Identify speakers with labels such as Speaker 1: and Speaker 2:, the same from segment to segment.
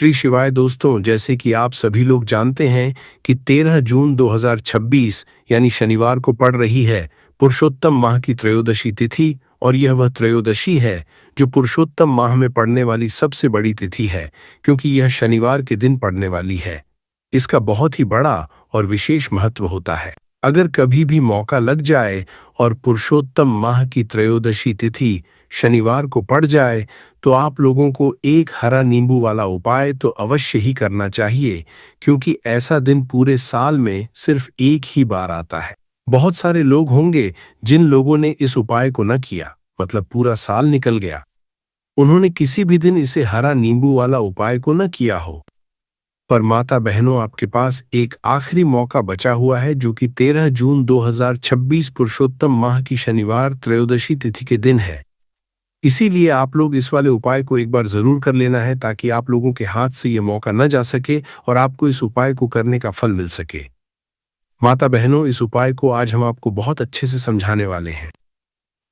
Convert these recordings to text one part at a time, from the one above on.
Speaker 1: श्री शिवाय दोस्तों, जैसे कि आप सभी लोग जानते हैं कि 13 जून 2026 यानी शनिवार को पड़ रही है पुरुषोत्तम माह की त्रयोदशी तिथि। और यह वह त्रयोदशी है जो पुरुषोत्तम माह में पड़ने वाली सबसे बड़ी तिथि है, क्योंकि यह शनिवार के दिन पड़ने वाली है। इसका बहुत ही बड़ा और विशेष महत्व होता है। अगर कभी भी मौका लग जाए और पुरुषोत्तम माह की त्रयोदशी तिथि शनिवार को पड़ जाए तो आप लोगों को एक हरा नींबू वाला उपाय तो अवश्य ही करना चाहिए, क्योंकि ऐसा दिन पूरे साल में सिर्फ एक ही बार आता है। बहुत सारे लोग होंगे जिन लोगों ने इस उपाय को न किया, मतलब पूरा साल निकल गया, उन्होंने किसी भी दिन इसे हरा नींबू वाला उपाय को न किया हो। पर माता बहनों, आपके पास एक आखिरी मौका बचा हुआ है, जो कि 13 जून 2026 पुरुषोत्तम माह की शनिवार त्रयोदशी तिथि के दिन है। इसीलिए आप लोग इस वाले उपाय को एक बार जरूर कर लेना है, ताकि आप लोगों के हाथ से ये मौका न जा सके और आपको इस उपाय को करने का फल मिल सके। माता बहनों, इस उपाय को आज हम आपको बहुत अच्छे से समझाने वाले हैं।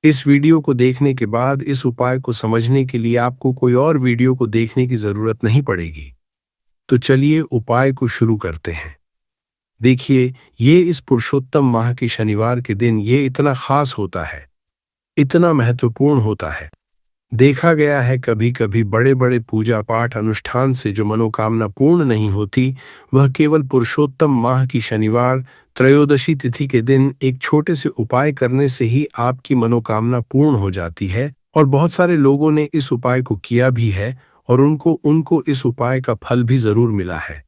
Speaker 1: इस वीडियो को देखने के बाद इस उपाय को समझने के लिए आपको कोई और वीडियो को देखने की जरूरत नहीं पड़ेगी। तो चलिए उपाय को शुरू करते हैं। देखिए, ये इस पुरुषोत्तम माह के शनिवार के दिन ये इतना खास होता है, इतना महत्वपूर्ण होता है। देखा गया है कभी कभी बड़े बड़े पूजा पाठ अनुष्ठान से जो मनोकामना पूर्ण नहीं होती, वह केवल पुरुषोत्तम माह की शनिवार त्रयोदशी तिथि के दिन एक छोटे से उपाय करने से ही आपकी मनोकामना पूर्ण हो जाती है। और बहुत सारे लोगों ने इस उपाय को किया भी है और उनको इस उपाय का फल भी जरूर मिला है।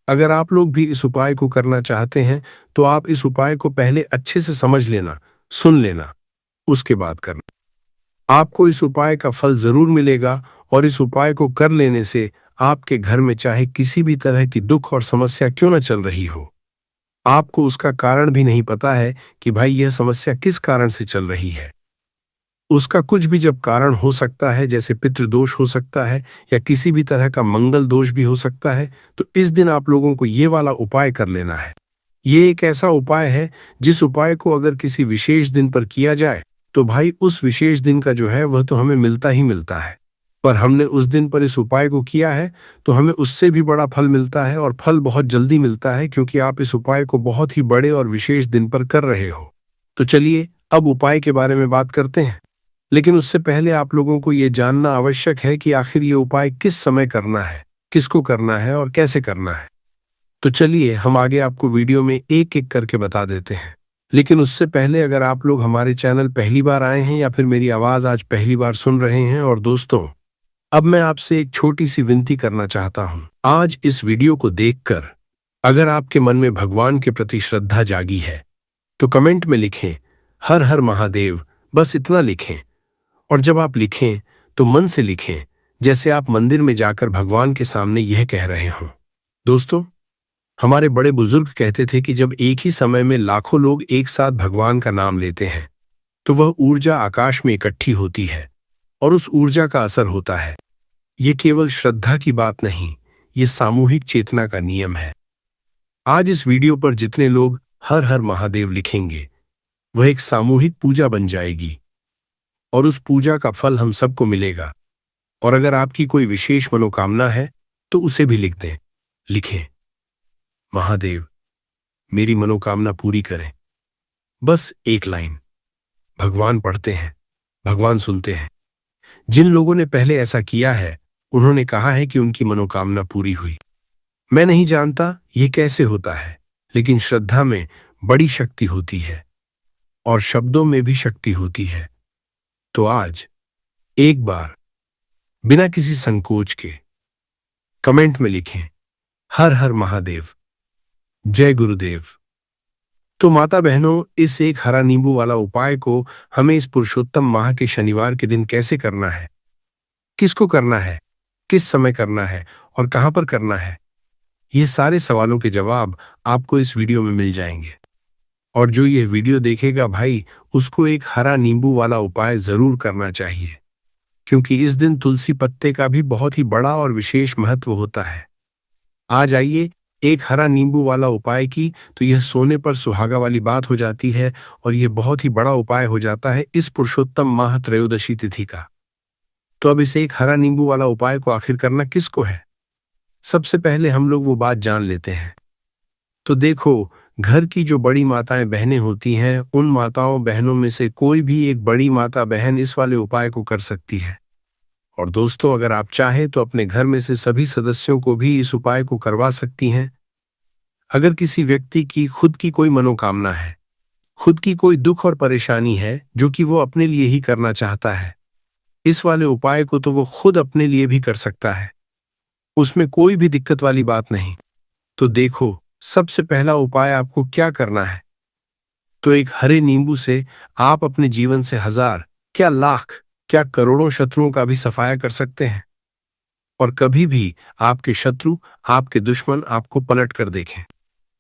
Speaker 1: अगर आप लोग भी इस उपाय को करना चाहते हैं तो आप इस उपाय को पहले अच्छे से समझ लेना, सुन लेना, उसके बाद करना। आपको इस उपाय का फल जरूर मिलेगा और इस उपाय को कर लेने से आपके घर में चाहे किसी भी तरह की दुख और समस्या क्यों न चल रही हो, आपको उसका कारण भी नहीं पता है कि भाई यह समस्या किस कारण से चल रही है। उसका कुछ भी जब कारण हो सकता है, जैसे पितृदोष हो सकता है या किसी भी तरह का मंगल दोष भी हो सकता है, तो इस दिन आप लोगों को ये वाला उपाय कर लेना है। ये एक ऐसा उपाय है जिस उपाय को अगर किसी विशेष दिन पर किया जाए तो भाई उस विशेष दिन का जो है वह तो हमें मिलता ही मिलता है। पर हमने उस दिन पर इस उपाय को किया है तो हमें उससे भी बड़ा फल मिलता है, और फल बहुत जल्दी मिलता है, क्योंकि आप इस उपाय को बहुत ही बड़े और विशेष दिन पर कर रहे हो। तो चलिए अब उपाय के बारे में बात करते हैं। लेकिन उससे पहले आप लोगों को ये जानना आवश्यक है कि आखिर ये उपाय किस समय करना है, किसको करना है और कैसे करना है। तो चलिए हम आगे आपको वीडियो में एक एक करके बता देते हैं। लेकिन उससे पहले अगर आप लोग हमारे चैनल पहली बार आए हैं या फिर मेरी आवाज आज पहली बार सुन रहे हैं, और दोस्तों अब मैं आपसे एक छोटी सी विनती करना चाहता हूं। आज इस वीडियो को देखकर अगर आपके मन में भगवान के प्रति श्रद्धा जागी है तो कमेंट में लिखें हर हर महादेव, बस इतना लिखें। और जब आप लिखें तो मन से लिखें, जैसे आप मंदिर में जाकर भगवान के सामने यह कह रहे हों। दोस्तों, हमारे बड़े बुजुर्ग कहते थे कि जब एक ही समय में लाखों लोग एक साथ भगवान का नाम लेते हैं तो वह ऊर्जा आकाश में इकट्ठी होती है और उस ऊर्जा का असर होता है। ये केवल श्रद्धा की बात नहीं, ये सामूहिक चेतना का नियम है। आज इस वीडियो पर जितने लोग हर हर महादेव लिखेंगे वह एक सामूहिक पूजा बन जाएगी और उस पूजा का फल हम सबको मिलेगा। और अगर आपकी कोई विशेष मनोकामना है तो उसे भी लिख दें। लिखें, महादेव मेरी मनोकामना पूरी करें, बस एक लाइन। भगवान पढ़ते हैं, भगवान सुनते हैं। जिन लोगों ने पहले ऐसा किया है उन्होंने कहा है कि उनकी मनोकामना पूरी हुई। मैं नहीं जानता ये कैसे होता है, लेकिन श्रद्धा में बड़ी शक्ति होती है और शब्दों में भी शक्ति होती है। तो आज एक बार बिना किसी संकोच के कमेंट में लिखें हर हर महादेव, जय गुरुदेव। तो माता बहनों, इस एक हरा नींबू वाला उपाय को हमें इस पुरुषोत्तम माह के शनिवार के दिन कैसे करना है, किसको करना है, किस समय करना है और कहां पर करना है, ये सारे सवालों के जवाब आपको इस वीडियो में मिल जाएंगे। और जो ये वीडियो देखेगा भाई, उसको एक हरा नींबू वाला उपाय जरूर करना चाहिए, क्योंकि इस दिन तुलसी पत्ते का भी बहुत ही बड़ा और विशेष महत्व होता है। आज आइए एक हरा नींबू वाला उपाय की तो यह सोने पर सुहागा वाली बात हो जाती है और यह बहुत ही बड़ा उपाय हो जाता है इस पुरुषोत्तम माह त्रयोदशी तिथि का। तो अब इस एक हरा नींबू वाला उपाय को आखिर करना किसको है? सबसे पहले हम लोग वो बात जान लेते हैं। तो देखो, घर की जो बड़ी माताएं बहनें होती हैं, उन माताओं बहनों में से कोई भी एक बड़ी माता बहन इस वाले उपाय को कर सकती है। और दोस्तों, अगर आप चाहें तो अपने घर में से सभी सदस्यों को भी इस उपाय को करवा सकती हैं। अगर किसी व्यक्ति की खुद की कोई मनोकामना है, खुद की कोई दुख और परेशानी है जो कि वो अपने लिए ही करना चाहता है, इस वाले उपाय को तो वो खुद अपने लिए भी कर सकता है। उसमें कोई भी दिक्कत वाली बात नहीं। तो देखो, सबसे पहला उपाय आपको क्या करना है। तो एक हरे नींबू से आप अपने जीवन से हजार, क्या लाख, क्या करोड़ों शत्रुओं का भी सफाया कर सकते हैं। और कभी भी आपके शत्रु, आपके दुश्मन आपको पलट कर देखें।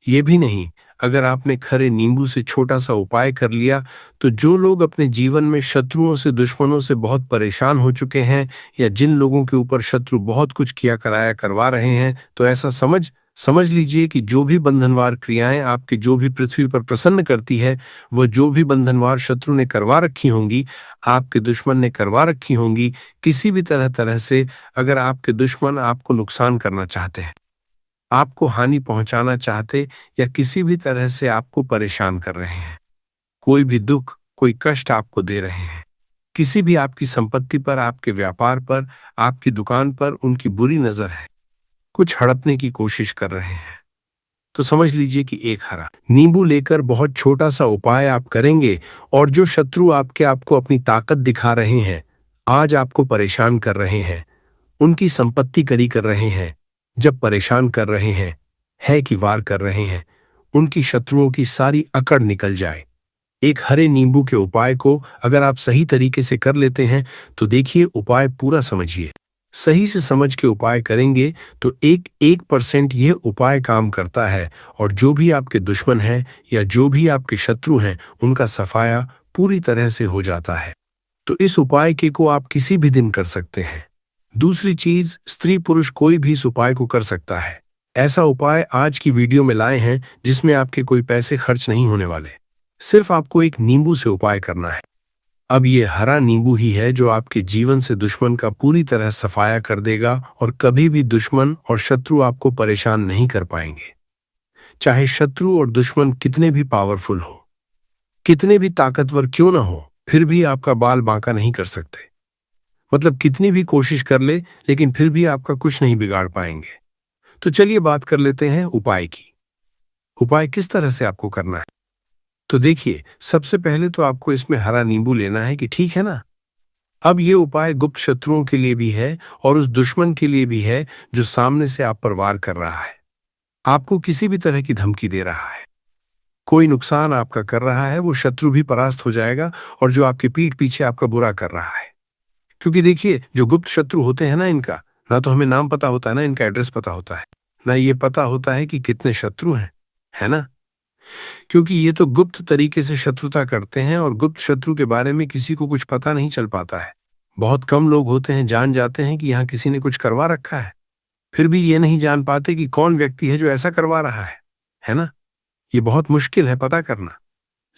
Speaker 1: ये भी नहीं, अगर आपने खरे नींबू से छोटा सा उपाय कर लिया, तो जो लोग अपने जीवन में शत्रुओं से, दुश्मनों से बहुत परेशान हो चुके हैं, या जिन लोगों के ऊपर शत्रु बहुत कुछ किया कराया करवा रहे हैं, तो ऐसा समझ समझ लीजिए कि जो भी बंधनवार क्रियाएं आपके जो भी पृथ्वी पर प्रसन्न करती है, वह जो भी बंधनवार शत्रु ने करवा रखी होंगी, आपके दुश्मन ने करवा रखी होंगी, किसी भी तरह तरह से, अगर आपके दुश्मन आपको नुकसान करना चाहते हैं, आपको हानि पहुंचाना चाहते, या किसी भी तरह से आपको परेशान कर रहे हैं, कोई भी दुख, कोई कष्ट आपको दे रहे हैं, किसी भी आपकी संपत्ति पर, आपके व्यापार पर, आपकी दुकान पर उनकी बुरी नजर है, कुछ हड़पने की कोशिश कर रहे हैं, तो समझ लीजिए कि एक हरा नींबू लेकर बहुत छोटा सा उपाय आप करेंगे, और जो शत्रु आपके आपको अपनी ताकत दिखा रहे हैं, आज आपको परेशान कर रहे हैं, उनकी संपत्ति करी कर रहे हैं, जब परेशान कर रहे हैं, है कि वार कर रहे हैं, उनकी शत्रुओं की सारी अकड़ निकल जाए। एक हरे नींबू के उपाय को अगर आप सही तरीके से कर लेते हैं, तो देखिए, उपाय पूरा समझिए। सही से समझ के उपाय करेंगे तो 1% ये उपाय काम करता है, और जो भी आपके दुश्मन हैं या जो भी आपके शत्रु हैं, उनका सफाया पूरी तरह से हो जाता है। तो इस उपाय के को आप किसी भी दिन कर सकते हैं। दूसरी चीज, स्त्री पुरुष कोई भी इस उपाय को कर सकता है। ऐसा उपाय आज की वीडियो में लाए हैं जिसमें आपके कोई पैसे खर्च नहीं होने वाले, सिर्फ आपको एक नींबू से उपाय करना है। अब ये हरा नींबू ही है जो आपके जीवन से दुश्मन का पूरी तरह सफाया कर देगा, और कभी भी दुश्मन और शत्रु आपको परेशान नहीं कर पाएंगे। चाहे शत्रु और दुश्मन कितने भी पावरफुल हो, कितने भी ताकतवर क्यों ना हो, फिर भी आपका बाल बांका नहीं कर सकते। मतलब कितनी भी कोशिश कर ले, लेकिन फिर भी आपका कुछ नहीं बिगाड़ पाएंगे। तो चलिए बात कर लेते हैं उपाय की। उपाय किस तरह से आपको करना है। तो देखिए, सबसे पहले तो आपको इसमें हरा नींबू लेना है, कि ठीक है ना। अब ये उपाय गुप्त शत्रुओं के लिए भी है, और उस दुश्मन के लिए भी है जो सामने से आप पर वार कर रहा है, आपको किसी भी तरह की धमकी दे रहा है, कोई नुकसान आपका कर रहा है, वो शत्रु भी परास्त हो जाएगा, और जो आपके पीठ पीछे आपका बुरा कर रहा है। क्योंकि देखिए, जो गुप्त शत्रु होते हैं ना, इनका ना तो हमें नाम पता होता है, ना इनका एड्रेस पता होता है, ना ये पता होता है कि कितने शत्रु हैं, है ना। क्योंकि ये तो गुप्त तरीके से शत्रुता करते हैं, और गुप्त शत्रु के बारे में किसी को कुछ पता नहीं चल पाता है। बहुत कम लोग होते हैं जान जाते हैं कि यहाँ किसी ने कुछ करवा रखा है, फिर भी ये नहीं जान पाते कि कौन व्यक्ति है जो ऐसा करवा रहा है ना। ये बहुत मुश्किल है पता करना।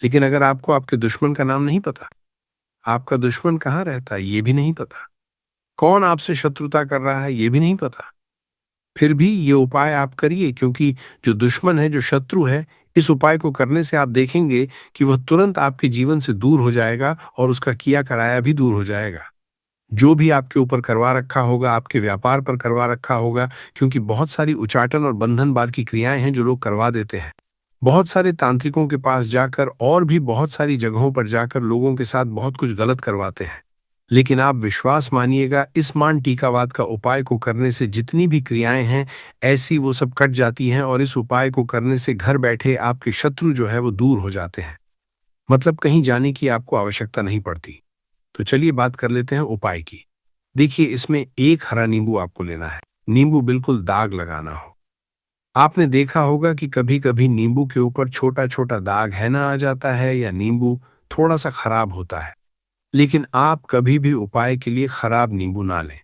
Speaker 1: लेकिन अगर आपको आपके दुश्मन का नाम नहीं पता, आपका दुश्मन कहाँ रहता है ये भी नहीं पता, कौन आपसे शत्रुता कर रहा है ये भी नहीं पता, फिर भी ये उपाय आप करिए। क्योंकि जो दुश्मन है, जो शत्रु है, इस उपाय को करने से आप देखेंगे कि वह तुरंत आपके जीवन से दूर हो जाएगा, और उसका किया कराया भी दूर हो जाएगा। जो भी आपके ऊपर करवा रखा होगा, आपके व्यापार पर करवा रखा होगा, क्योंकि बहुत सारी उचाटन और बंधन बार की क्रियाएं हैं जो लोग करवा देते हैं। बहुत सारे तांत्रिकों के पास जाकर और भी बहुत सारी जगहों पर जाकर लोगों के साथ बहुत कुछ गलत करवाते हैं। लेकिन आप विश्वास मानिएगा, इस मान टीकावाद का उपाय को करने से जितनी भी क्रियाएं हैं, ऐसी वो सब कट जाती हैं, और इस उपाय को करने से घर बैठे आपके शत्रु जो है वो दूर हो जाते हैं। मतलब कहीं जाने की आपको आवश्यकता नहीं पड़ती। तो चलिए बात कर लेते हैं उपाय की। देखिए, इसमें एक हरा नींबू आपको लेना है। नींबू बिल्कुल दाग लगाना हो। आपने देखा होगा कि कभी कभी नींबू के ऊपर छोटा छोटा दाग है ना आ जाता है, या नींबू थोड़ा सा खराब होता है। लेकिन आप कभी भी उपाय के लिए खराब नींबू ना लें।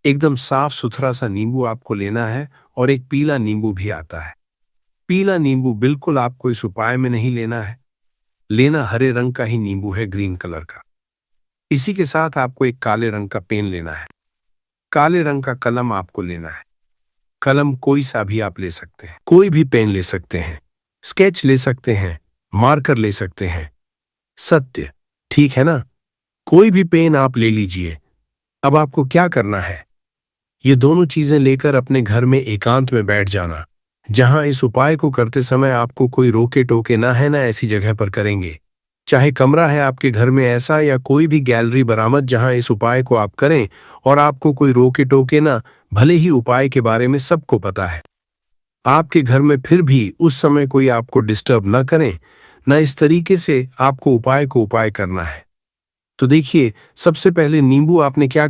Speaker 1: एकदम साफ सुथरा सा नींबू आपको लेना है, और एक पीला नींबू भी आता है। पीला नींबू बिल्कुल आपको इस उपाय में नहीं लेना है। लेना हरे रंग का ही नींबू है, ग्रीन कलर का। इसी के साथ आपको एक काले रंग का पेन लेना है। काले रंग का कलम आपको लेना है। कलम कोई सा भी आप ले सकते हैं, कोई भी पेन ले सकते हैं, स्केच ले सकते हैं, मार्कर ले सकते हैं। सत्य, ठीक है ना? कोई भी पेन आप ले लीजिए। अब आपको क्या करना है? ये दोनों चीजें लेकर अपने घर में एकांत में बैठ जाना, जहां इस उपाय को करते समय आपको कोई रोके टोके ना है, ना ऐसी जगह पर करेंगे। चाहे कमरा है आपके घर में ऐसा, या कोई भी गैलरी बरामद जहां इस उपाय को आप करें और आपको कोई रोके टोके ना, भले ही उपाय के बारे में सबको पता है। आपके घर में फिर भी उस समय कोई आपको डिस्टर्ब ना करें, ना इस तरीके से आपको उपाय करना है। तो देखिए, सबसे पहले नींबू आपने क्या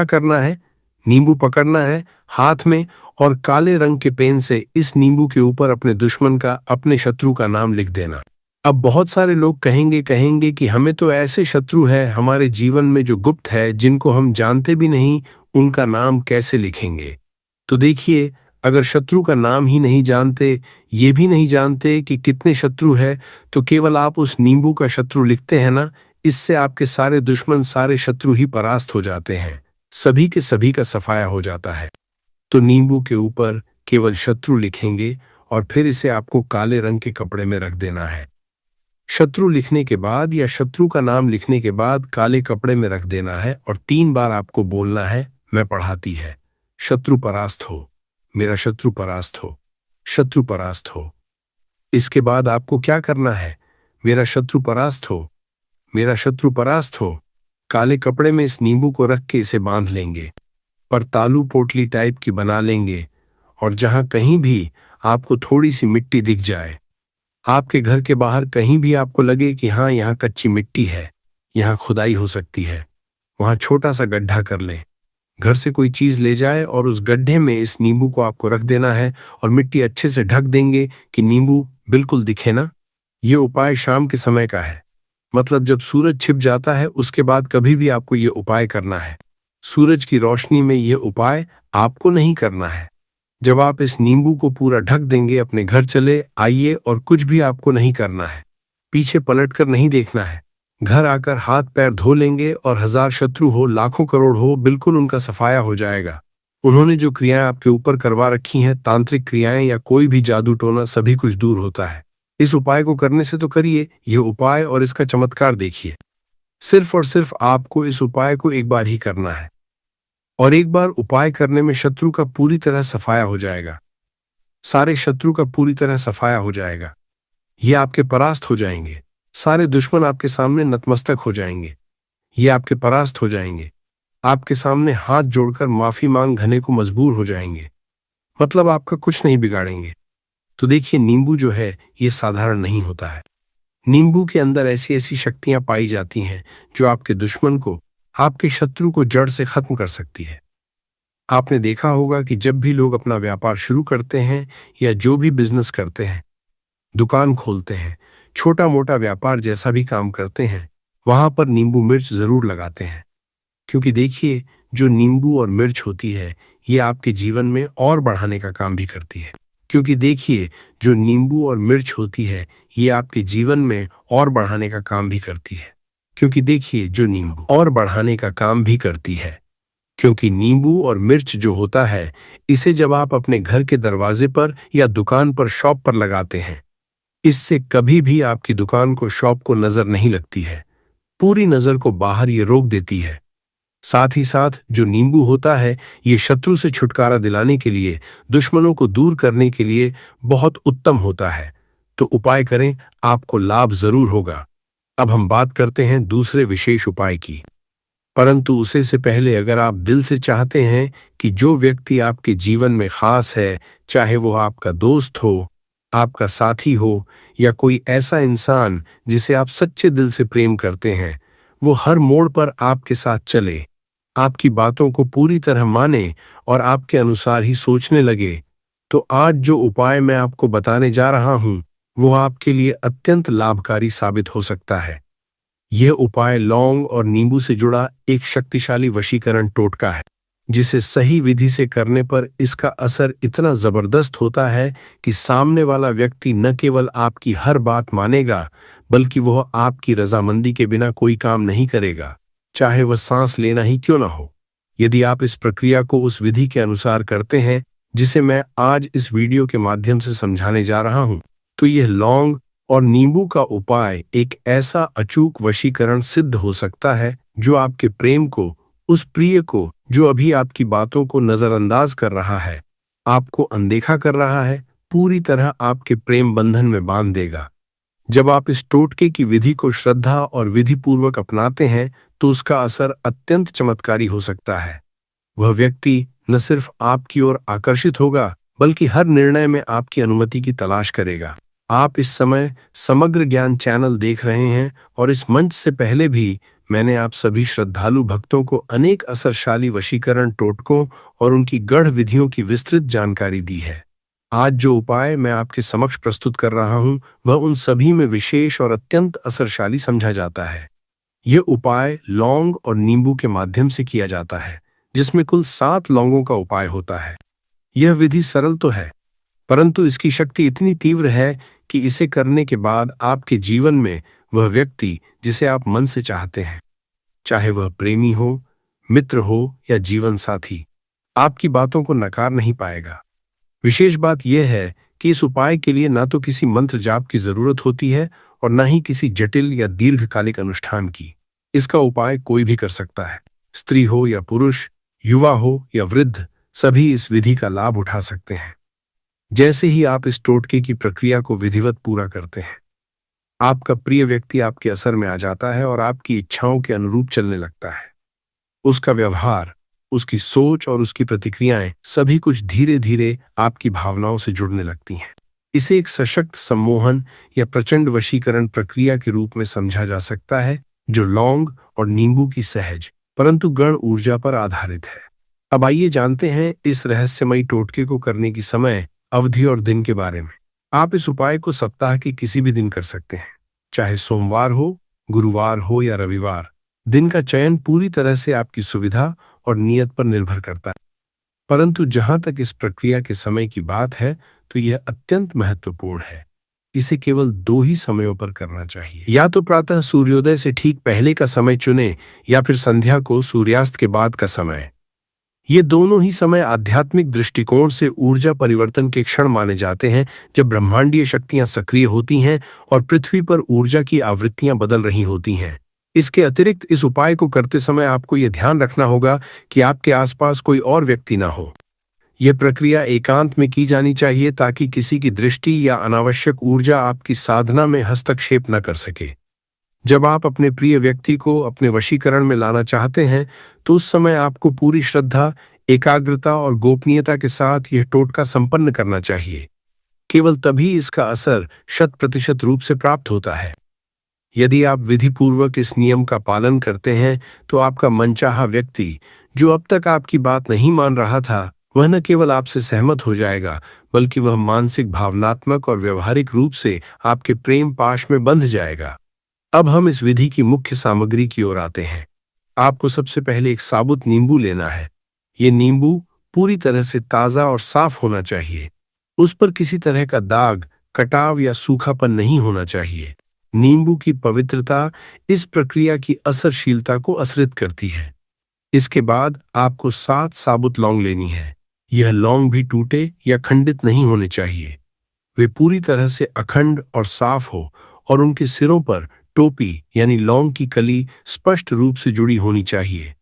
Speaker 1: करना है? नींबू पकड़ना है हाथ में, और काले रंग के पेन से इस नींबू के ऊपर अपने दुश्मन का, अपने शत्रु का नाम लिख देना। अब बहुत सारे लोग कहेंगे कि हमें तो ऐसे शत्रु है हमारे जीवन में जो गुप्त है, जिनको हम जानते भी नहीं, उनका नाम कैसे लिखेंगे? तो देखिए, अगर शत्रु का नाम ही नहीं जानते, ये भी नहीं जानते कि कितने शत्रु है, तो केवल आप उस नींबू का शत्रु लिखते हैं ना, इससे आपके सारे दुश्मन, सारे शत्रु ही परास्त हो जाते हैं, सभी के सभी का सफाया हो जाता है। तो नींबू के ऊपर केवल शत्रु लिखेंगे और फिर इसे आपको काले रंग के कपड़े में रख देना है। शत्रु लिखने के बाद या शत्रु का नाम लिखने के बाद काले कपड़े में रख देना है, और 3 बार आपको बोलना है, मैं पढ़ाती है, शत्रु परास्त हो, मेरा शत्रु परास्त हो, शत्रु परास्त हो। इसके बाद आपको क्या करना है? मेरा शत्रु परास्त हो, मेरा शत्रु परास्त हो। काले कपड़े में इस नींबू को रख के इसे बांध लेंगे, पर तालू पोटली टाइप की बना लेंगे, और जहां कहीं भी आपको थोड़ी सी मिट्टी दिख जाए, आपके घर के बाहर कहीं भी आपको लगे कि हाँ, यहाँ कच्ची मिट्टी है, यहाँ खुदाई हो सकती है, वहां छोटा सा गड्ढा कर लें। घर से कोई चीज ले जाए और उस गड्ढे में इस नींबू को आपको रख देना है, और मिट्टी अच्छे से ढक देंगे कि नींबू बिल्कुल दिखे ना। ये उपाय शाम के समय का है, मतलब जब सूरज छिप जाता है उसके बाद कभी भी आपको ये उपाय करना है। सूरज की रोशनी में ये उपाय आपको नहीं करना है। जब आप इस नींबू को पूरा ढक देंगे, अपने घर चले आइए, और कुछ भी आपको नहीं करना है, पीछे पलटकर नहीं देखना है। घर आकर हाथ पैर धो लेंगे, और 1000 शत्रु हो, लाखों करोड़ हो, बिल्कुल उनका सफाया हो जाएगा। उन्होंने जो क्रियाएं आपके ऊपर करवा रखी हैं, तांत्रिक क्रियाएं या कोई भी जादू टोना, सभी कुछ दूर होता है। इस उपाय को करने से तो करिए ये उपाय, और इसका चमत्कार देखिए। सिर्फ और सिर्फ आपको इस उपाय को एक बार ही करना है, और एक बार उपाय करने में शत्रु का पूरी तरह सफाया हो जाएगा, सारे शत्रु का पूरी तरह सफाया हो जाएगा। ये आपके परास्त हो जाएंगे, सारे दुश्मन आपके सामने नतमस्तक हो जाएंगे, ये आपके परास्त हो जाएंगे, आपके सामने हाथ जोड़कर माफी मांग घने को मजबूर हो जाएंगे, मतलब आपका कुछ नहीं बिगाड़ेंगे। तो देखिए, नींबू जो है ये साधारण नहीं होता है। नींबू के अंदर ऐसी ऐसी शक्तियां पाई जाती हैं जो आपके दुश्मन को, आपके शत्रु को जड़ से खत्म कर सकती है। आपने देखा होगा कि जब भी लोग अपना व्यापार शुरू करते हैं, या जो भी बिजनेस करते हैं, दुकान खोलते हैं, छोटा मोटा व्यापार जैसा भी काम करते हैं, वहां पर नींबू मिर्च जरूर लगाते हैं। क्योंकि देखिए, जो नींबू और मिर्च होती है, ये आपके जीवन में और बढ़ाने का काम भी करती है। क्योंकि देखिए, जो नींबू और मिर्च होती है, ये आपके जीवन में और बढ़ाने का काम भी करती है। क्योंकि देखिए, जो नींबू और बढ़ाने का काम भी करती है, क्योंकि नींबू और मिर्च जो होता है, इसे जब आप अपने घर के दरवाजे पर या दुकान पर, शॉप पर लगाते हैं, इससे कभी भी आपकी दुकान को, शॉप को नजर नहीं लगती है, पूरी नजर को बाहर ये रोक देती है। साथ ही साथ जो नींबू होता है, ये शत्रु से छुटकारा दिलाने के लिए, दुश्मनों को दूर करने के लिए बहुत उत्तम होता है। तो उपाय करें, आपको लाभ जरूर होगा। अब हम बात करते हैं दूसरे विशेष उपाय की, परंतु उसे से पहले अगर आप दिल से चाहते हैं कि जो व्यक्ति आपके जीवन में खास है, चाहे वो आपका दोस्त हो, आपका साथी हो, या कोई ऐसा इंसान जिसे आप सच्चे दिल से प्रेम करते हैं, वो हर मोड़ पर आपके साथ चले, आपकी बातों को पूरी तरह माने और आपके अनुसार ही सोचने लगे, तो आज जो उपाय मैं आपको बताने जा रहा हूं, वो आपके लिए अत्यंत लाभकारी साबित हो सकता है। यह उपाय लौंग और नींबू से जुड़ा एक शक्तिशाली वशीकरण टोटका है, जिसे सही विधि से करने पर इसका असर इतना जबरदस्त होता है कि सामने वाला व्यक्ति न केवल आपकी हर बात मानेगा, बल्कि वह आपकी रजामंदी के बिना कोई काम नहीं करेगा, चाहे वह सांस लेना ही क्यों ना हो। यदि आप इस प्रक्रिया को उस विधि के अनुसार करते हैं जिसे मैं आज इस वीडियो के माध्यम से समझाने जा रहा हूं, तो यह लौंग और नींबू का उपाय एक ऐसा अचूक वशीकरण सिद्ध हो सकता है जो आपके प्रेम को, उस प्रिय को जो अभी आपकी बातों को नजरअंदाज कर रहा है, आपको अनदेखा कर रहा है, पूरी तरह आपके प्रेम बंधन में बांध देगा। जब आप इस टोटके की विधि को श्रद्धा और विधि पूर्वक अपनाते हैं तो उसका असर अत्यंत चमत्कारी हो सकता है। वह व्यक्ति न सिर्फ आपकी ओर आकर्षित होगा बल्कि हर निर्णय में आपकी अनुमति की तलाश करेगा। आप इस समय समग्र ज्ञान चैनल देख रहे हैं और इस मंच से पहले भी मैंने आप सभी श्रद्धालु भक्तों को अनेक असरशाली वशीकरण टोटकों और उनकी गढ़ विधियों की विस्तृत जानकारी दी है। आज जो उपाय मैं आपके समक्ष प्रस्तुत कर रहा हूं, वह उन सभी में विशेष और अत्यंत असरशाली समझा जाता है। यह उपाय लौंग और नींबू के माध्यम से किया जाता है, जिसमें कुल 7 लौंगों का उपाय होता है। यह विधि सरल तो है, परंतु इसकी शक्ति इतनी तीव्र है कि इसे करने के बाद आपके जीवन में वह व्यक्ति जिसे आप मन से चाहते हैं, चाहे वह प्रेमी हो, मित्र हो या जीवन साथी, आपकी बातों को नकार नहीं पाएगा। विशेष बात यह है कि इस उपाय के लिए ना तो किसी मंत्र जाप की जरूरत होती है और न ही किसी जटिल या दीर्घकालिक अनुष्ठान की। इसका उपाय कोई भी कर सकता है। स्त्री हो या पुरुष, युवा हो या वृद्ध, सभी इस विधि का लाभ उठा सकते हैं। जैसे ही आप इस टोटके की प्रक्रिया को विधिवत पूरा करते हैं, आपका प्रिय व्यक्ति आपके असर में आ जाता है और आपकी इच्छाओं के अनुरूप चलने लगता है। उसका व्यवहार, उसकी सोच और उसकी प्रतिक्रियाएं सभी कुछ धीरे धीरे आपकी भावनाओं से जुड़ने लगती हैं। इसे एक सशक्त सम्मोहन या प्रचंड वशीकरण प्रक्रिया के रूप में समझा जा सकता है, जो लौंग और नींबू की सहज परंतु गढ़ ऊर्जा पर आधारित है। अब आइए जानते हैं इस रहस्यमयी टोटके को करने की समय अवधि और दिन के बारे में। आप इस उपाय को सप्ताह के किसी भी दिन कर सकते हैं, चाहे सोमवार हो, गुरुवार हो या रविवार। दिन का चयन पूरी तरह से आपकी सुविधा और नियत पर निर्भर करता है, परंतु जहां तक इस प्रक्रिया के समय की बात है तो यह अत्यंत महत्वपूर्ण है। इसे केवल 2 ही समयों पर करना चाहिए, या तो प्रातः सूर्योदय से ठीक पहले का समय चुनें या फिर संध्या को सूर्यास्त के बाद का समय। ये दोनों ही समय आध्यात्मिक दृष्टिकोण से ऊर्जा परिवर्तन के क्षण माने जाते हैं, जब ब्रह्मांडीय शक्तियां सक्रिय होती हैं और पृथ्वी पर ऊर्जा की आवृत्तियां बदल रही होती हैं। इसके अतिरिक्त इस उपाय को करते समय आपको यह ध्यान रखना होगा कि आपके आसपास कोई और व्यक्ति ना हो। यह प्रक्रिया एकांत में की जानी चाहिए ताकि किसी की दृष्टि या अनावश्यक ऊर्जा आपकी साधना में हस्तक्षेप न कर सके। जब आप अपने प्रिय व्यक्ति को अपने वशीकरण में लाना चाहते हैं तो उस समय आपको पूरी श्रद्धा, एकाग्रता और गोपनीयता के साथ यह टोटका संपन्न करना चाहिए। केवल तभी इसका असर 100% रूप से प्राप्त होता है। यदि आप विधि पूर्वक इस नियम का पालन करते हैं तो आपका मनचाहा व्यक्ति, जो अब तक आपकी बात नहीं मान रहा था, वह न केवल आपसे सहमत हो जाएगा बल्कि वह मानसिक, भावनात्मक और व्यवहारिक रूप से आपके प्रेम पाश में बंध जाएगा। अब हम इस विधि की मुख्य सामग्री की ओर आते हैं। आपको सबसे पहले एक साबुत नींबू लेना है। ये नींबू पूरी तरह से ताज़ा और साफ होना चाहिए। उस पर किसी तरह का दाग, कटाव या सूखापन नहीं होना चाहिए। नींबू की पवित्रता इस प्रक्रिया की असरशीलता को असरित करती है। इसके बाद आपको 7 साबुत लौंग लेनी है। यह लौंग भी टूटे या खंडित नहीं होने चाहिए। वे पूरी तरह से अखंड और साफ हो और उनके सिरों पर टोपी यानी लौंग की कली स्पष्ट रूप से जुड़ी होनी चाहिए।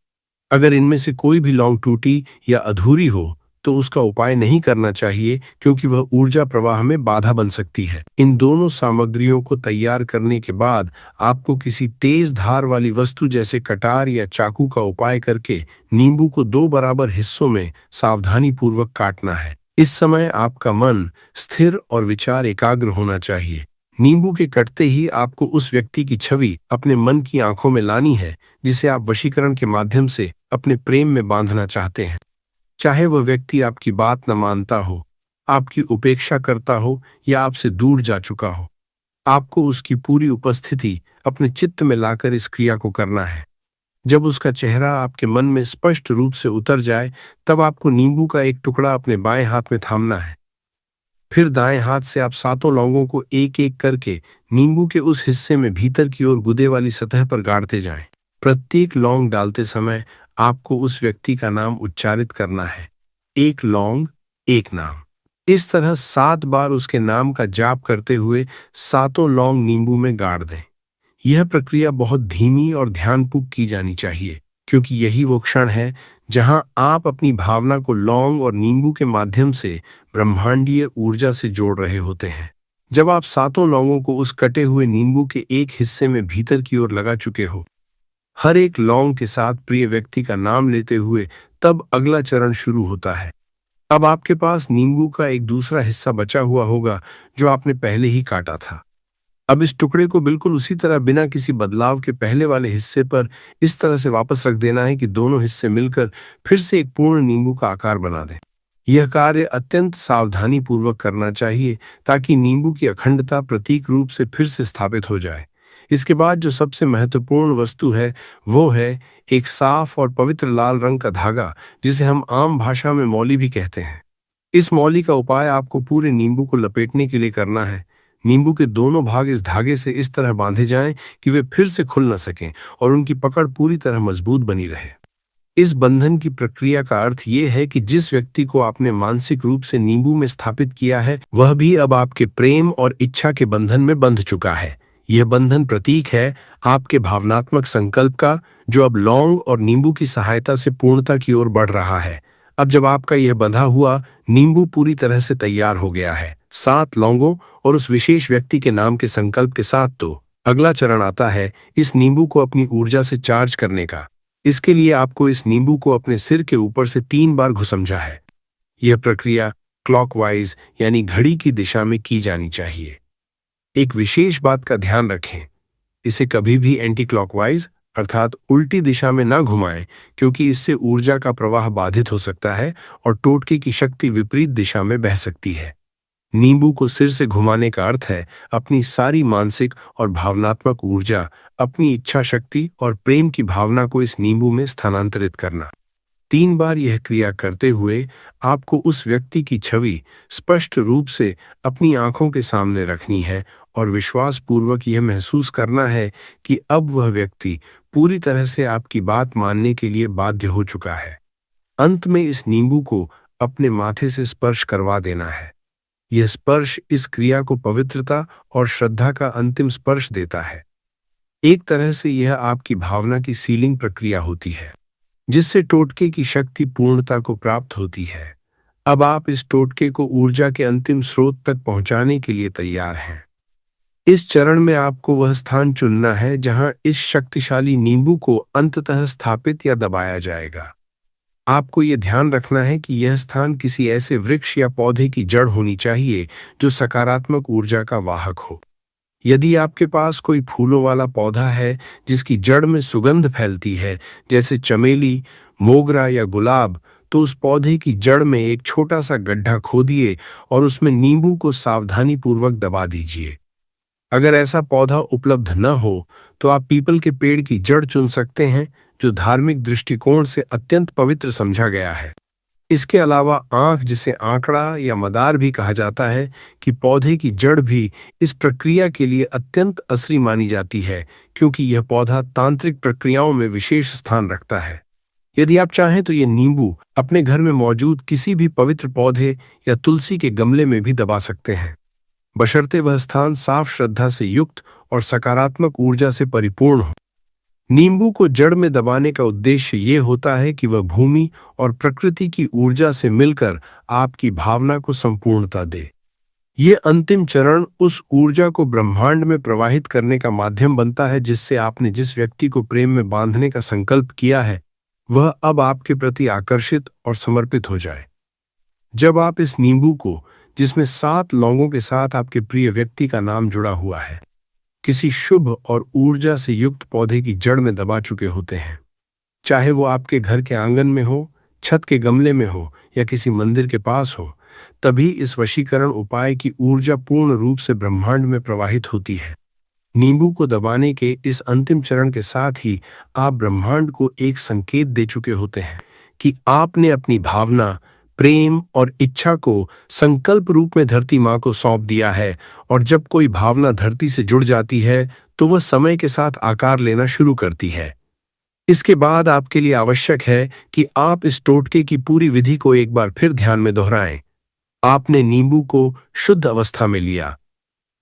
Speaker 1: अगर इनमें से कोई भी लौंग टूटी या अधूरी हो तो उसका उपाय नहीं करना चाहिए, क्योंकि वह ऊर्जा प्रवाह में बाधा बन सकती है। इन दोनों सामग्रियों को तैयार करने के बाद आपको किसी तेज धार वाली वस्तु जैसे कटार या चाकू का उपाय करके नींबू को 2 बराबर हिस्सों में सावधानी पूर्वक काटना है। इस समय आपका मन स्थिर और विचार एकाग्र होना चाहिए। नींबू के कटते ही आपको उस व्यक्ति की छवि अपने मन की आंखों में लानी है जिसे आप वशीकरण के माध्यम से अपने प्रेम में बांधना चाहते हैं। चाहे वह व्यक्ति आपकी बात न मानता हो, आपकी उपेक्षा करता हो या आपसे दूर जा चुका हो, आपको उसकी पूरी उपस्थिति अपने चित्त में लाकर इस क्रिया को करना है। जब उसका चेहरा आपके मन में स्पष्ट रूप से उतर जाए, तब आपको नींबू का एक टुकड़ा अपने बाएं हाथ में थामना है। फिर दाएं हाथ से आप 7 लौंगों को एक एक करके नींबू के उस हिस्से में भीतर की ओर गुदे वाली सतह पर गाड़ते जाएं। प्रत्येक लौंग डालते समय आपको उस व्यक्ति का नाम उच्चारित करना है। एक लौंग, एक नाम। इस तरह 7 बार उसके नाम का जाप करते हुए सातों लौंग नींबू में गाड़ दें। यह प्रक्रिया बहुत धीमी और ध्यानपूर्वक की जानी चाहिए, क्योंकि यही वो क्षण है जहां आप अपनी भावना को लौंग और नींबू के माध्यम से ब्रह्मांडीय ऊर्जा से जोड़ रहे होते हैं। जब आप सातों लौंगों को उस कटे हुए नींबू के एक हिस्से में भीतर की ओर लगा चुके हो, हर एक लौंग के साथ प्रिय व्यक्ति का नाम लेते हुए, तब अगला चरण शुरू होता है। अब आपके पास नींबू का एक दूसरा हिस्सा बचा हुआ होगा जो आपने पहले ही काटा था। अब इस टुकड़े को बिल्कुल उसी तरह बिना किसी बदलाव के पहले वाले हिस्से पर इस तरह से वापस रख देना है कि दोनों हिस्से मिलकर फिर से एक पूर्ण नींबू का आकार बना दें। यह कार्य अत्यंत सावधानी पूर्वक करना चाहिए ताकि नींबू की अखंडता प्रतीक रूप से फिर से स्थापित हो जाए। इसके बाद जो सबसे महत्वपूर्ण वस्तु है वो है एक साफ और पवित्र लाल रंग का धागा, जिसे हम आम भाषा में मौली भी कहते हैं। इस मौली का उपाय आपको पूरे नींबू को लपेटने के लिए करना है। नींबू के दोनों भाग इस धागे से इस तरह बांधे जाएं कि वे फिर से खुल न सकें और उनकी पकड़ पूरी तरह मजबूत बनी रहे। इस बंधन की प्रक्रिया का अर्थ ये है कि जिस व्यक्ति को आपने मानसिक रूप से नींबू में स्थापित किया है, वह भी अब आपके प्रेम और इच्छा के बंधन में बंध चुका है। यह बंधन प्रतीक है आपके भावनात्मक संकल्प का, जो अब लौंग और नींबू की सहायता से पूर्णता की ओर बढ़ रहा है। अब जब आपका यह बंधा हुआ नींबू पूरी तरह से तैयार हो गया है, 7 लौंगों और उस विशेष व्यक्ति के नाम के संकल्प के साथ, तो अगला चरण आता है इस नींबू को अपनी ऊर्जा से चार्ज करने का। इसके लिए आपको इस नींबू को अपने सिर के ऊपर से 3 बार घुसमझा है। यह प्रक्रिया क्लॉकवाइज यानी घड़ी की दिशा में की जानी चाहिए। एक विशेष बात का ध्यान रखें, इसे कभी भी एंटी क्लॉकवाइज अर्थात उल्टी दिशा में ना घुमाएं, क्योंकि इससे ऊर्जा का प्रवाह बाधित हो सकता है और टोटके की शक्ति विपरीत दिशा में बह सकती है। नींबू को सिर से घुमाने का अर्थ है अपनी सारी मानसिक और भावनात्मक ऊर्जा, अपनी इच्छा शक्ति और प्रेम की भावना को इस नींबू में स्थानांतरित करना। 3 बार यह क्रिया करते हुए आपको उस व्यक्ति की छवि स्पष्ट रूप से अपनी आंखों के सामने रखनी है और विश्वास पूर्वक यह महसूस करना है कि अब वह व्यक्ति पूरी तरह से आपकी बात मानने के लिए बाध्य हो चुका है। अंत में इस नींबू को अपने माथे से स्पर्श करवा देना है। यह स्पर्श इस क्रिया को पवित्रता और श्रद्धा का अंतिम स्पर्श देता है। एक तरह से यह आपकी भावना की सीलिंग प्रक्रिया होती है, जिससे टोटके की शक्ति पूर्णता को प्राप्त होती है। अब आप इस टोटके को ऊर्जा के अंतिम स्रोत तक पहुंचाने के लिए तैयार हैं। इस चरण में आपको वह स्थान चुनना है जहां इस शक्तिशाली नींबू को अंततः स्थापित या दबाया जाएगा। आपको यह ध्यान रखना है कि यह स्थान किसी ऐसे वृक्ष या पौधे की जड़ होनी चाहिए जो सकारात्मक ऊर्जा का वाहक हो। यदि आपके पास कोई फूलों वाला पौधा है जिसकी जड़ में सुगंध फैलती है, जैसे चमेली, मोगरा या गुलाब, तो उस पौधे की जड़ में एक छोटा सा गड्ढा खोदिए और उसमें नींबू को सावधानी पूर्वक दबा दीजिए। अगर ऐसा पौधा उपलब्ध न हो तो आप पीपल के पेड़ की जड़ चुन सकते हैं, जो धार्मिक दृष्टिकोण से अत्यंत पवित्र समझा गया है। इसके अलावा आंख, जिसे आंकड़ा या मदार भी कहा जाता है, कि पौधे की जड़ भी इस प्रक्रिया के लिए अत्यंत असली मानी जाती है, क्योंकि यह पौधा तांत्रिक प्रक्रियाओं में विशेष स्थान रखता है। यदि आप चाहें तो ये नींबू अपने घर में मौजूद किसी भी पवित्र पौधे या तुलसी के गमले में भी दबा सकते हैं, बशर्ते वह स्थान साफ, श्रद्धा से युक्त और सकारात्मक ऊर्जा से परिपूर्ण हो। नींबू को जड़ में दबाने का उद्देश्य ये होता है कि वह भूमि और प्रकृति की ऊर्जा से मिलकर आपकी भावना को संपूर्णता दे। ये अंतिम चरण उस ऊर्जा को ब्रह्मांड में प्रवाहित करने का माध्यम बनता है, जिससे आपने जिस व्यक्ति को प्रेम में बांधने का संकल्प किया है, वह अब आपके प्रति आकर्षित और समर्पित हो जाए। जब आप इस नींबू को, जिसमें 7 लौंगों के साथ आपके प्रिय व्यक्ति का नाम जुड़ा हुआ है, किसी शुभ और ऊर्जा से युक्त पौधे की जड़ में दबा चुके होते हैं, चाहे वो आपके घर के आंगन में हो, छत के गमले में हो या किसी मंदिर के पास हो, तभी इस वशीकरण उपाय की ऊर्जा पूर्ण रूप से ब्रह्मांड में प्रवाहित होती है। नींबू को दबाने के इस अंतिम चरण के साथ ही आप ब्रह्मांड को एक संकेत दे चुके होते हैं कि आपने अपनी भावना, प्रेम और इच्छा को संकल्प रूप में धरती माँ को सौंप दिया है। और जब कोई भावना धरती से जुड़ जाती है तो वह समय के साथ आकार लेना शुरू करती है। इसके बाद आपके लिए आवश्यक है कि आप इस टोटके की पूरी विधि को एक बार फिर ध्यान में दोहराएं। आपने नींबू को शुद्ध अवस्था में लिया,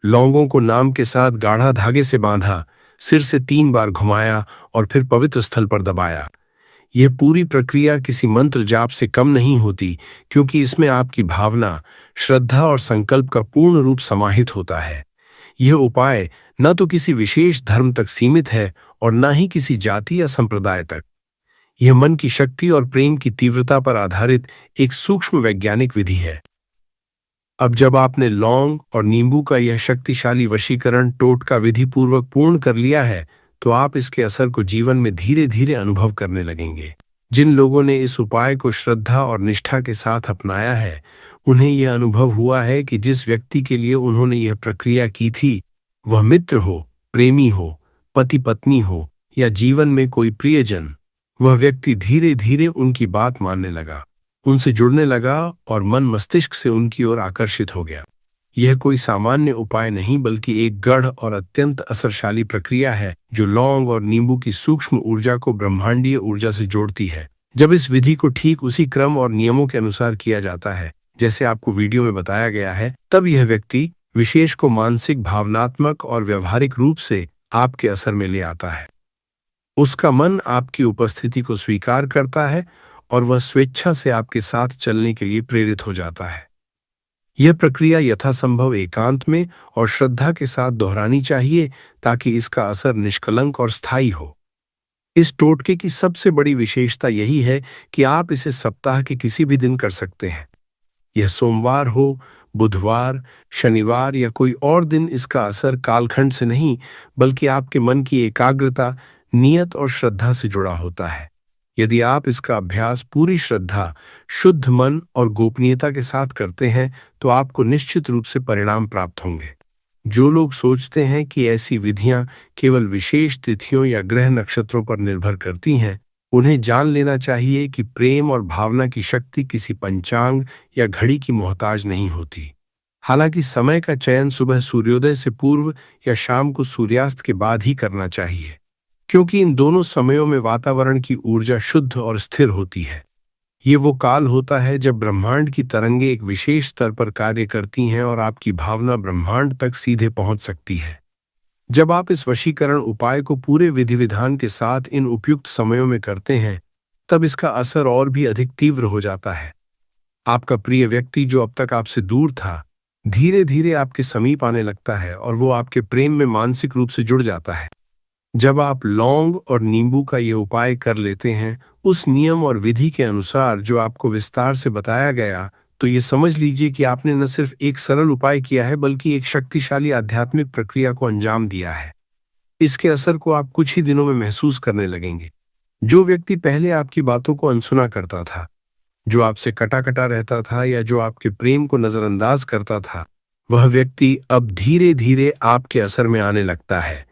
Speaker 1: लौंगों को नाम के साथ गाढ़ा धागे से बांधा, सिर से 3 बार घुमाया और फिर पवित्र स्थल पर दबाया। यह पूरी प्रक्रिया किसी मंत्र जाप से कम नहीं होती, क्योंकि इसमें आपकी भावना, श्रद्धा और संकल्प का पूर्ण रूप समाहित होता है। यह उपाय न तो किसी विशेष धर्म तक सीमित है और न ही किसी जाति या संप्रदाय तक। यह मन की शक्ति और प्रेम की तीव्रता पर आधारित एक सूक्ष्म वैज्ञानिक विधि है। अब जब आपने लौंग और नींबू का यह शक्तिशाली वशीकरण टोटका विधि पूर्वक पूर्ण कर लिया है, तो आप इसके असर को जीवन में धीरे धीरे अनुभव करने लगेंगे। जिन लोगों ने इस उपाय को श्रद्धा और निष्ठा के साथ अपनाया है, उन्हें यह अनुभव हुआ है कि जिस व्यक्ति के लिए उन्होंने यह प्रक्रिया की थी, वह मित्र हो, प्रेमी हो, पति पत्नी हो या जीवन में कोई प्रियजन, वह व्यक्ति धीरे धीरे उनकी बात मानने लगा, उनसे जुड़ने लगा और मन मस्तिष्क से उनकी ओर आकर्षित हो गया। यह कोई सामान्य उपाय नहीं, बल्कि एक गढ़ और अत्यंत असरशाली प्रक्रिया है जो लौंग और नींबू की सूक्ष्म ऊर्जा को ब्रह्मांडीय ऊर्जा से जोड़ती है। जब इस विधि को ठीक उसी क्रम और नियमों के अनुसार किया जाता है जैसे आपको वीडियो में बताया गया है, तब यह व्यक्ति विशेष को मानसिक, भावनात्मक और व्यवहारिक रूप से आपके असर में ले आता है। उसका मन आपकी उपस्थिति को स्वीकार करता है और वह स्वेच्छा से आपके साथ चलने के लिए प्रेरित हो जाता है। यह प्रक्रिया यथासंभव एकांत में और श्रद्धा के साथ दोहरानी चाहिए ताकि इसका असर निष्कलंक और स्थायी हो। इस टोटके की सबसे बड़ी विशेषता यही है कि आप इसे सप्ताह के किसी भी दिन कर सकते हैं। यह सोमवार हो, बुधवार, शनिवार या कोई और दिन इसका असर कालखंड से नहीं, बल्कि आपके मन की एकाग्रता, नियत और श्रद्धा से जुड़ा होता है। यदि आप इसका अभ्यास पूरी श्रद्धा, शुद्ध मन और गोपनीयता के साथ करते हैं, तो आपको निश्चित रूप से परिणाम प्राप्त होंगे। जो लोग सोचते हैं कि ऐसी विधियां केवल विशेष तिथियों या ग्रह नक्षत्रों पर निर्भर करती हैं, उन्हें जान लेना चाहिए कि प्रेम और भावना की शक्ति किसी पंचांग या घड़ी की मोहताज नहीं होती। हालांकि समय का चयन सुबह सूर्योदय से पूर्व या शाम को सूर्यास्त के बाद ही करना चाहिए, क्योंकि इन दोनों समयों में वातावरण की ऊर्जा शुद्ध और स्थिर होती है। ये वो काल होता है जब ब्रह्मांड की तरंगें एक विशेष स्तर पर कार्य करती हैं और आपकी भावना ब्रह्मांड तक सीधे पहुंच सकती है। जब आप इस वशीकरण उपाय को पूरे विधि विधान के साथ इन उपयुक्त समयों में करते हैं, तब इसका असर और भी अधिक तीव्र हो जाता है। आपका प्रिय व्यक्ति जो अब तक आपसे दूर था, धीरे धीरे आपके समीप आने लगता है और वो आपके प्रेम में मानसिक रूप से जुड़ जाता है। जब आप लौंग और नींबू का ये उपाय कर लेते हैं उस नियम और विधि के अनुसार जो आपको विस्तार से बताया गया, तो ये समझ लीजिए कि आपने न सिर्फ एक सरल उपाय किया है, बल्कि एक शक्तिशाली आध्यात्मिक प्रक्रिया को अंजाम दिया है। इसके असर को आप कुछ ही दिनों में महसूस करने लगेंगे। जो व्यक्ति पहले आपकी बातों को अनसुना करता था, जो आपसे कटा कटा रहता था या जो आपके प्रेम को नजरअंदाज करता था, वह व्यक्ति अब धीरे धीरे आपके असर में आने लगता है।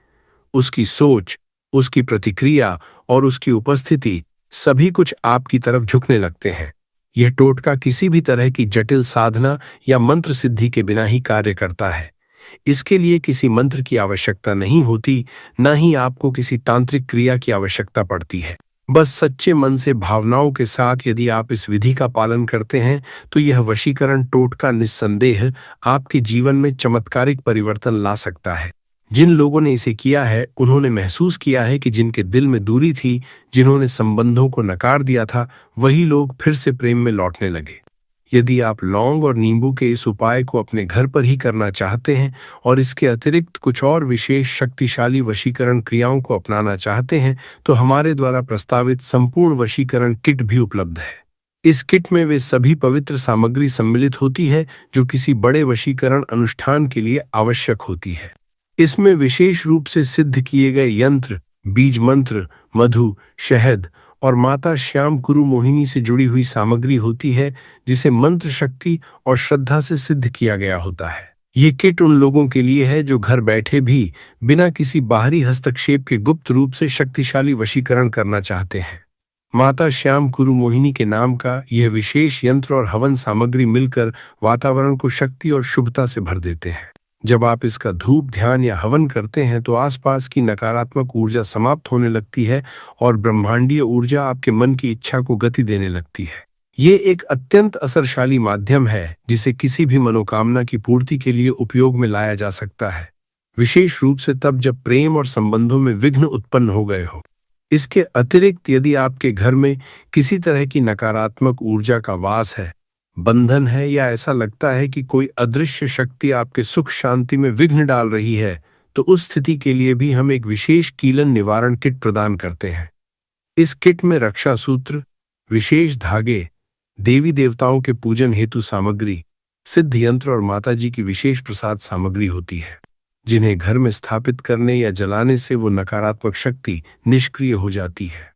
Speaker 1: उसकी सोच, उसकी प्रतिक्रिया और उसकी उपस्थिति सभी कुछ आपकी तरफ झुकने लगते हैं। यह टोटका किसी भी तरह की जटिल साधना या मंत्र सिद्धि के बिना ही कार्य करता है। इसके लिए किसी मंत्र की आवश्यकता नहीं होती, न ही आपको किसी तांत्रिक क्रिया की आवश्यकता पड़ती है। बस सच्चे मन से भावनाओं के साथ यदि आप इस विधि का पालन करते हैं, तो यह वशीकरण टोटका निस्संदेह आपके जीवन में चमत्कारिक परिवर्तन ला सकता है। जिन लोगों ने इसे किया है, उन्होंने महसूस किया है कि जिनके दिल में दूरी थी, जिन्होंने संबंधों को नकार दिया था, वही लोग फिर से प्रेम में लौटने लगे। यदि आप लौंग और नींबू के इस उपाय को अपने घर पर ही करना चाहते हैं और इसके अतिरिक्त कुछ और विशेष शक्तिशाली वशीकरण क्रियाओं को अपनाना चाहते हैं, तो हमारे द्वारा प्रस्तावित संपूर्ण वशीकरण किट भी उपलब्ध है। इस किट में वे सभी पवित्र सामग्री सम्मिलित होती है जो किसी बड़े वशीकरण अनुष्ठान के लिए आवश्यक होती है। इसमें विशेष रूप से सिद्ध किए गए यंत्र, बीज मंत्र, मधु, शहद और माता श्याम कुरु मोहिनी से जुड़ी हुई सामग्री होती है, जिसे मंत्र शक्ति और श्रद्धा से सिद्ध किया गया होता है। ये किट उन लोगों के लिए है जो घर बैठे भी बिना किसी बाहरी हस्तक्षेप के गुप्त रूप से शक्तिशाली वशीकरण करना चाहते हैं। माता श्याम कुरु मोहिनी के नाम का यह विशेष यंत्र और हवन सामग्री मिलकर वातावरण को शक्ति और शुभता से भर देते हैं। जब आप इसका धूप, ध्यान या हवन करते हैं तो आसपास की नकारात्मक ऊर्जा समाप्त होने लगती है और ब्रह्मांडीय ऊर्जा आपके मन की इच्छा को गति देने लगती है। ये एक अत्यंत असरशाली माध्यम है जिसे किसी भी मनोकामना की पूर्ति के लिए उपयोग में लाया जा सकता है, विशेष रूप से तब जब प्रेम और संबंधों में विघ्न उत्पन्न हो गए हो। इसके अतिरिक्त यदि आपके घर में किसी तरह की नकारात्मक ऊर्जा का वास है, बंधन है या ऐसा लगता है कि कोई अदृश्य शक्ति आपके सुख शांति में विघ्न डाल रही है, तो उस स्थिति के लिए भी हम एक विशेष कीलन निवारण किट प्रदान करते हैं। इस किट में रक्षा सूत्र, विशेष धागे, देवी देवताओं के पूजन हेतु सामग्री, सिद्ध यंत्र और माताजी की विशेष प्रसाद सामग्री होती है, जिन्हें घर में स्थापित करने या जलाने से वो नकारात्मक शक्ति निष्क्रिय हो जाती है।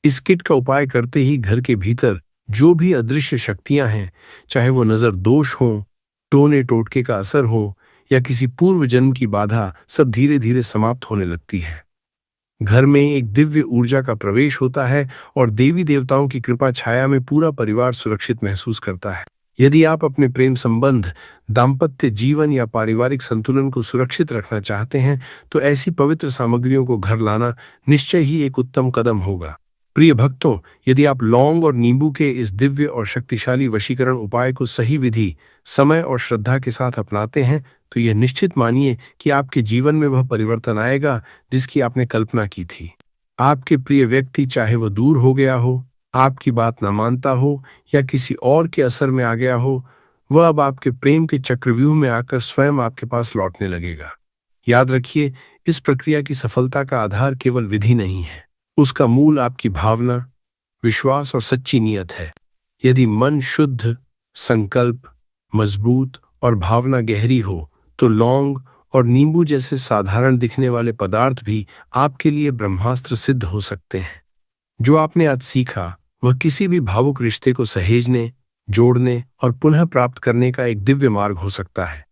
Speaker 1: इस किट का उपाय करते ही घर के भीतर जो भी अदृश्य शक्तियां हैं, चाहे वो नजर दोष हो, टोने टोटके का असर हो या किसी पूर्व जन्म की बाधा, सब धीरे धीरे समाप्त होने लगती है। घर में एक दिव्य ऊर्जा का प्रवेश होता है और देवी देवताओं की कृपा छाया में पूरा परिवार सुरक्षित महसूस करता है। यदि आप अपने प्रेम संबंध, दाम्पत्य जीवन या पारिवारिक संतुलन को सुरक्षित रखना चाहते हैं, तो ऐसी पवित्र सामग्रियों को घर लाना निश्चय ही एक उत्तम कदम होगा। प्रिय भक्तों, यदि आप लौंग और नींबू के इस दिव्य और शक्तिशाली वशीकरण उपाय को सही विधि, समय और श्रद्धा के साथ अपनाते हैं, तो यह निश्चित मानिए कि आपके जीवन में वह परिवर्तन आएगा जिसकी आपने कल्पना की थी। आपके प्रिय व्यक्ति, चाहे वह दूर हो गया हो, आपकी बात न मानता हो या किसी और के असर में आ गया हो, वह अब आपके प्रेम के चक्रव्यूह में आकर स्वयं आपके पास लौटने लगेगा। याद रखिए, इस प्रक्रिया की सफलता का आधार केवल विधि नहीं है, उसका मूल आपकी भावना, विश्वास और सच्ची नीयत है। यदि मन शुद्ध, संकल्प मजबूत और भावना गहरी हो, तो लौंग और नींबू जैसे साधारण दिखने वाले पदार्थ भी आपके लिए ब्रह्मास्त्र सिद्ध हो सकते हैं। जो आपने आज सीखा, वह किसी भी भावुक रिश्ते को सहेजने, जोड़ने और पुनः प्राप्त करने का एक दिव्य मार्ग हो सकता है।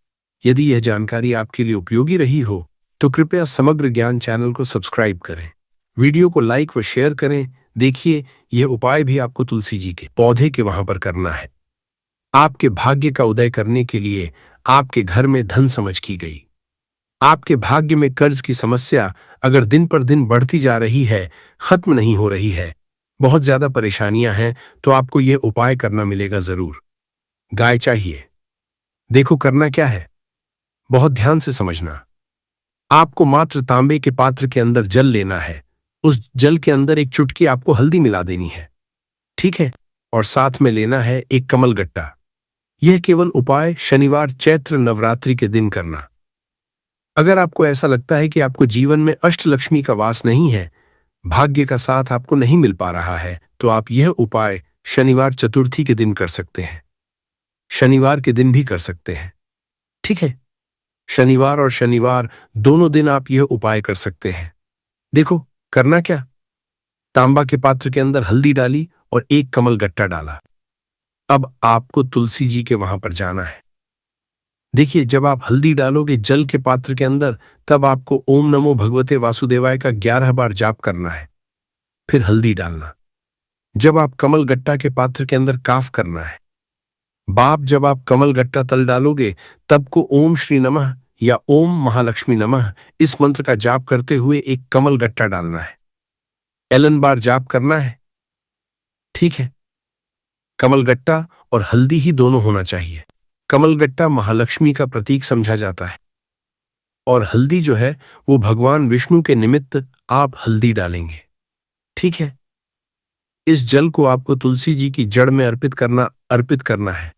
Speaker 1: यदि यह जानकारी आपके लिए उपयोगी रही हो, तो कृपया समग्र ज्ञान चैनल को सब्सक्राइब करें, वीडियो को लाइक व शेयर करें। देखिए, यह उपाय भी आपको तुलसी जी के पौधे के वहां पर करना है। आपके भाग्य का उदय करने के लिए आपके घर में धन समझ की गई। आपके भाग्य में कर्ज की समस्या अगर दिन पर दिन बढ़ती जा रही है, खत्म नहीं हो रही है, बहुत ज्यादा परेशानियां हैं, तो आपको यह उपाय करना मिलेगा जरूर। गाय चाहिए? देखो करना क्या है, बहुत ध्यान से समझना। आपको मात्र तांबे के पात्र के अंदर जल लेना है। उस जल के अंदर एक चुटकी आपको हल्दी मिला देनी है, ठीक है? और साथ में लेना है एक कमल गट्टा। यह केवल उपाय शनिवार चैत्र नवरात्रि के दिन करना। अगर आपको ऐसा लगता है कि आपको जीवन में अष्टलक्ष्मी का वास नहीं है, भाग्य का साथ आपको नहीं मिल पा रहा है, तो आप यह उपाय शनिवार चतुर्थी के दिन कर सकते हैं। शनिवार के दिन भी कर सकते हैं, ठीक है? शनिवार और शनिवार दोनों दिन आप यह उपाय कर सकते हैं। देखो करना क्या, तांबा के पात्र के अंदर हल्दी डाली और एक कमल गट्टा डाला। अब आपको तुलसी जी के वहां पर जाना है। देखिए, जब आप हल्दी डालोगे जल के पात्र के अंदर, तब आपको ओम नमो भगवते वासुदेवाय का 11 बार जाप करना है, फिर हल्दी डालना। जब आप कमल गट्टा के पात्र के अंदर काफ करना है। जब आप कमल गट्टा तल डालोगे, तब को ओम श्री नमः या ओम महालक्ष्मी नमः इस मंत्र का जाप करते हुए एक कमल गट्टा डालना है। एलन बार जाप करना है, ठीक है? कमल गट्टा और हल्दी ही दोनों होना चाहिए। कमल गट्टा महालक्ष्मी का प्रतीक समझा जाता है और हल्दी जो है वो भगवान विष्णु के निमित्त आप हल्दी डालेंगे, ठीक है? इस जल को आपको तुलसी जी की जड़ में अर्पित करना है।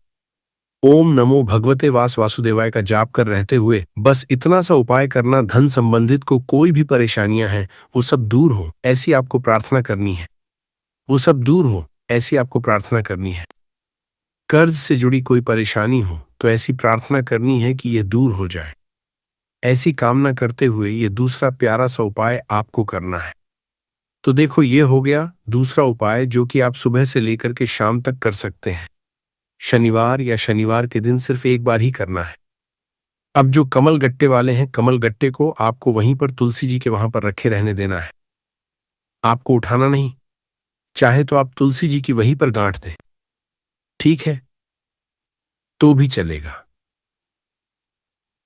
Speaker 1: ओम नमो भगवते वासुदेवाय का जाप कर रहते हुए बस इतना सा उपाय करना, धन संबंधित को कोई भी परेशानियां हैं वो सब दूर हो, ऐसी आपको प्रार्थना करनी है। वो सब दूर हो, ऐसी आपको प्रार्थना करनी है। कर्ज से जुड़ी कोई परेशानी हो तो ऐसी प्रार्थना करनी है कि यह दूर हो जाए। ऐसी कामना करते हुए यह दूसरा प्यारा सा उपाय आपको करना है। तो देखो, यह हो गया दूसरा उपाय जो कि आप सुबह से लेकर के शाम तक कर सकते हैं। शनिवार या शनिवार के दिन सिर्फ एक बार ही करना है। अब जो कमल गट्टे वाले हैं, कमल गट्टे को आपको वहीं पर तुलसी जी के वहां पर रखे रहने देना है, आपको उठाना नहीं। चाहे तो आप तुलसी जी की वहीं पर गांठ दें, ठीक है? तो भी चलेगा।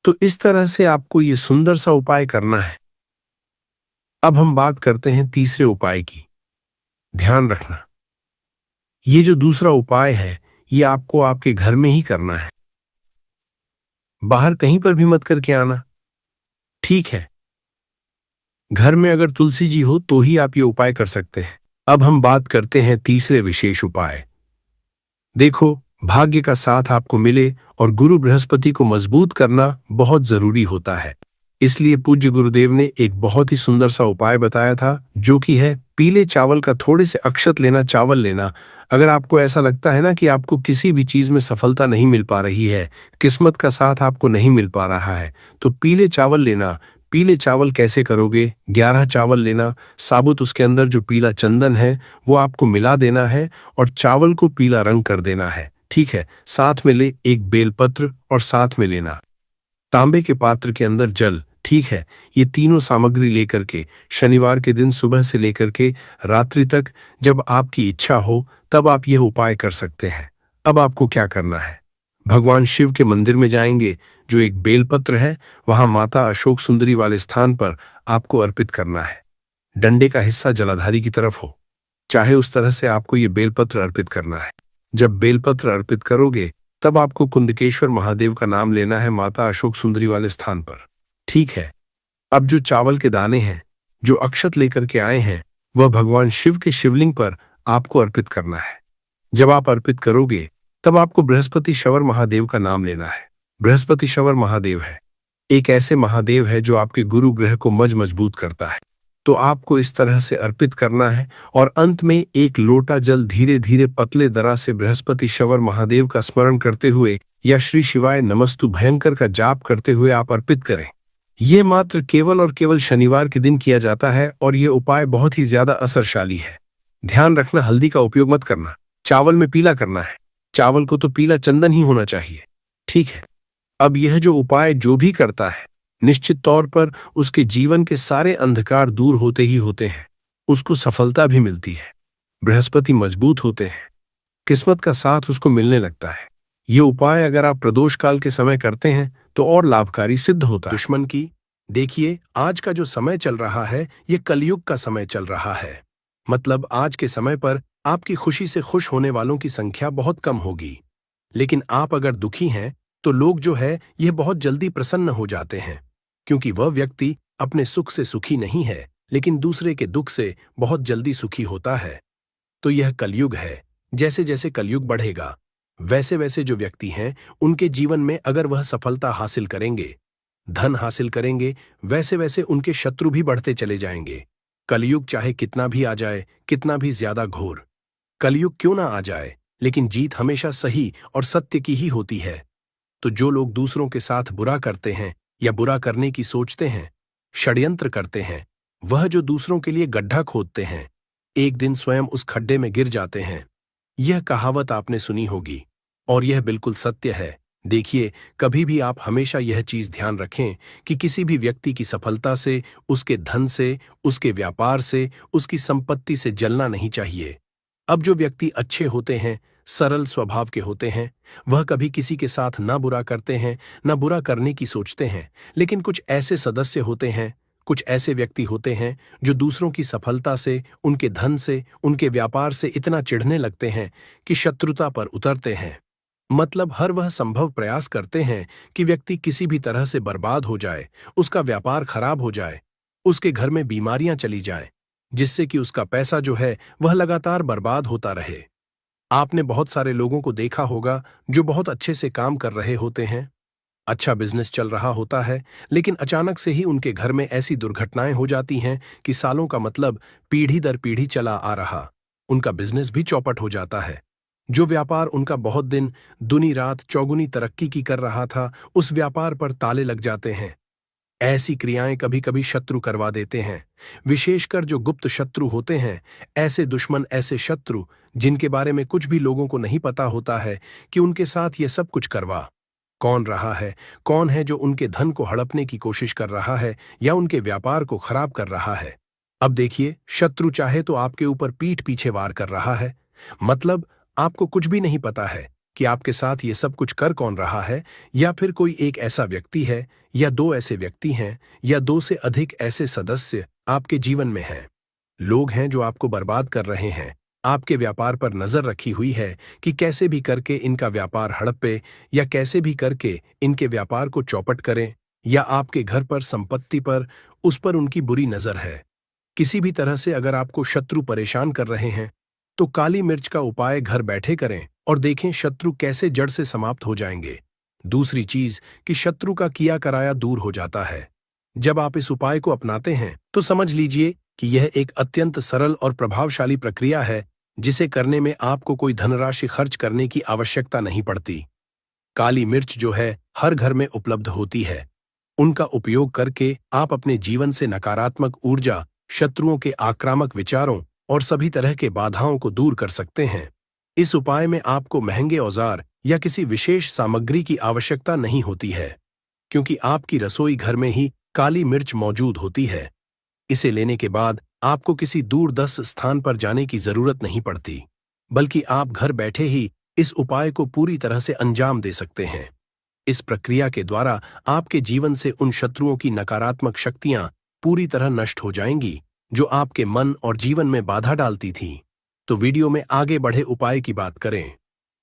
Speaker 1: तो इस तरह से आपको ये सुंदर सा उपाय करना है। अब हम बात करते हैं तीसरे उपाय की। ध्यान रखना, ये जो दूसरा उपाय है, ये आपको आपके घर में ही करना है, बाहर कहीं पर भी मत करके आना। ठीक है, घर में अगर तुलसी जी हो तो ही आप ये उपाय कर सकते हैं। अब हम बात करते हैं तीसरे विशेष उपाय। देखो, भाग्य का साथ आपको मिले और गुरु बृहस्पति को मजबूत करना बहुत जरूरी होता है। इसलिए पूज्य गुरुदेव ने एक बहुत ही सुंदर सा उपाय बताया था, जो कि है पीले चावल का थोड़े से अक्षत लेना, चावल लेना। अगर आपको ऐसा लगता है ना कि आपको किसी भी चीज में सफलता नहीं मिल पा रही है, किस्मत का साथ आपको नहीं मिल पा रहा है, तो पीले चावल लेना। पीले चावल कैसे करोगे? 11 चावल लेना, साबुत, उसके अंदर जो पीला चंदन है वो आपको मिला देना है और चावल को पीला रंग कर देना है। ठीक है, साथ में ले एक बेलपत्र और साथ में लेना तांबे के पात्र के अंदर जल। ठीक है, ये तीनों सामग्री लेकर के शनिवार के दिन सुबह से लेकर के रात्रि तक, जब आपकी इच्छा हो तब आप यह उपाय कर सकते हैं। अब आपको क्या करना है? भगवान शिव के मंदिर में जाएंगे, जो एक बेलपत्र है वहां माता अशोक सुंदरी वाले स्थान पर आपको अर्पित करना है। डंडे का हिस्सा जलाधारी की तरफ हो, चाहे उस तरह से आपको ये बेलपत्र अर्पित करना है। जब बेलपत्र अर्पित करोगे तब आपको कुंदकेश्वर महादेव का नाम लेना है माता अशोक सुंदरी वाले स्थान पर। ठीक है, अब जो चावल के दाने हैं, जो अक्षत लेकर के आए हैं, वह भगवान शिव के शिवलिंग पर आपको अर्पित करना है। जब आप अर्पित करोगे तब आपको बृहस्पति शवर महादेव का नाम लेना है। बृहस्पति शवर महादेव है एक ऐसे महादेव है जो आपके गुरु ग्रह को मजबूत करता है। तो आपको इस तरह से अर्पित करना है और अंत में एक लोटा जल धीरे धीरे पतले दरा से बृहस्पति शवर महादेव का स्मरण करते हुए या श्री शिवाय नमस्तु भयंकर का जाप करते हुए आप अर्पित करें। ये मात्र केवल और केवल शनिवार के दिन किया जाता है और ये उपाय बहुत ही ज्यादा असरशाली है। ध्यान रखना, हल्दी का उपयोग मत करना। चावल में पीला करना है, चावल को तो पीला चंदन ही होना चाहिए। ठीक है, अब यह जो उपाय जो भी करता है, निश्चित तौर पर उसके जीवन के सारे अंधकार दूर होते ही होते हैं, उसको सफलता भी मिलती है, बृहस्पति मजबूत होते हैं, किस्मत का साथ उसको मिलने लगता है। ये उपाय अगर आप प्रदोष काल के समय करते हैं तो और लाभकारी सिद्ध होता है। दुश्मन की देखिए, आज का जो समय चल रहा है ये कलयुग का समय चल रहा है। मतलब आज के समय पर आपकी खुशी से खुश होने वालों की संख्या बहुत कम होगी, लेकिन आप अगर दुखी हैं तो लोग जो है यह बहुत जल्दी प्रसन्न हो जाते हैं, क्योंकि वह व्यक्ति अपने सुख से सुखी नहीं है लेकिन दूसरे के दुख से बहुत जल्दी सुखी होता है। तो यह कलयुग है। जैसे जैसे कलयुग बढ़ेगा वैसे वैसे जो व्यक्ति हैं उनके जीवन में अगर वह सफलता हासिल करेंगे, धन हासिल करेंगे, वैसे वैसे उनके शत्रु भी बढ़ते चले जाएंगे। कलयुग चाहे कितना भी आ जाए, कितना भी ज्यादा घोर कलयुग क्यों ना आ जाए, लेकिन जीत हमेशा सही और सत्य की ही होती है। तो जो लोग दूसरों के साथ बुरा करते हैं या बुरा करने की सोचते हैं, षड्यंत्र करते हैं, वह जो दूसरों के लिए गड्ढा खोदते हैं, एक दिन स्वयं उस खड्डे में गिर जाते हैं। यह कहावत आपने सुनी होगी और यह बिल्कुल सत्य है। देखिए, कभी भी आप हमेशा यह चीज ध्यान रखें कि किसी भी व्यक्ति की सफलता से, उसके धन से, उसके व्यापार से, उसकी संपत्ति से जलना नहीं चाहिए। अब जो व्यक्ति अच्छे होते हैं, सरल स्वभाव के होते हैं, वह कभी किसी के साथ ना बुरा करते हैं, ना बुरा करने की सोचते हैं। लेकिन कुछ ऐसे सदस्य होते हैं, कुछ ऐसे व्यक्ति होते हैं जो दूसरों की सफलता से, उनके धन से, उनके व्यापार से इतना चिढ़ने लगते हैं कि शत्रुता पर उतरते हैं। मतलब हर वह संभव प्रयास करते हैं कि व्यक्ति किसी भी तरह से बर्बाद हो जाए, उसका व्यापार खराब हो जाए, उसके घर में बीमारियां चली जाएं, जिससे कि उसका पैसा जो है वह लगातार बर्बाद होता रहे। आपने बहुत सारे लोगों को देखा होगा जो बहुत अच्छे से काम कर रहे होते हैं, अच्छा बिजनेस चल रहा होता है, लेकिन अचानक से ही उनके घर में ऐसी दुर्घटनाएं हो जाती हैं कि सालों का मतलब पीढ़ी दर पीढ़ी चला आ रहा उनका बिजनेस भी चौपट हो जाता है। जो व्यापार उनका बहुत दिन दुनी रात चौगुनी तरक्की की कर रहा था, उस व्यापार पर ताले लग जाते हैं। ऐसी क्रियाएं कभी कभी शत्रु करवा देते हैं, विशेषकर जो गुप्त शत्रु होते हैं। ऐसे दुश्मन, ऐसे शत्रु जिनके बारे में कुछ भी लोगों को नहीं पता होता है कि उनके साथ ये सब कुछ करवा कौन रहा है, कौन है जो उनके धन को हड़पने की कोशिश कर रहा है या उनके व्यापार को खराब कर रहा है। अब देखिए, शत्रु चाहे तो आपके ऊपर पीठ पीछे वार कर रहा है, मतलब आपको कुछ भी नहीं पता है, कि आपके साथ ये सब कुछ कर कौन रहा है, या फिर कोई एक ऐसा व्यक्ति है, या दो ऐसे व्यक्ति हैं, या दो से अधिक ऐसे सदस्य आपके जीवन में हैं। लोग हैं जो आपको बर्बाद कर रहे हैं, आपके व्यापार पर नजर रखी हुई है कि कैसे भी करके इनका व्यापार हड़पे, या कैसे भी करके इनके व्यापार को चौपट करें, या आपके घर पर, संपत्ति पर, उस पर उनकी बुरी नजर है। किसी भी तरह से अगर आपको शत्रु परेशान कर रहे हैं, तो काली मिर्च का उपाय घर बैठे करें और देखें शत्रु कैसे जड़ से समाप्त हो जाएंगे। दूसरी चीज कि शत्रु का किया कराया दूर हो जाता है। जब आप इस उपाय को अपनाते हैं तो समझ लीजिए कि यह एक अत्यंत सरल और प्रभावशाली प्रक्रिया है, जिसे करने में आपको कोई धनराशि खर्च करने की आवश्यकता नहीं पड़ती। काली मिर्च जो है हर घर में उपलब्ध होती है। उनका उपयोग करके आप अपने जीवन से नकारात्मक ऊर्जा, शत्रुओं के आक्रामक विचारों और सभी तरह के बाधाओं को दूर कर सकते हैं। इस उपाय में आपको महंगे औजार या किसी विशेष सामग्री की आवश्यकता नहीं होती है, क्योंकि आपकी रसोई घर में ही काली मिर्च मौजूद होती है। इसे लेने के बाद आपको किसी दूरदर्श स्थान पर जाने की जरूरत नहीं पड़ती, बल्कि आप घर बैठे ही इस उपाय को पूरी तरह से अंजाम दे सकते हैं। इस प्रक्रिया के द्वारा आपके जीवन से उन शत्रुओं की नकारात्मक शक्तियां पूरी तरह नष्ट हो जाएंगी जो आपके मन और जीवन में बाधा डालती थीं। तो वीडियो में आगे बढ़े उपाय की बात करें,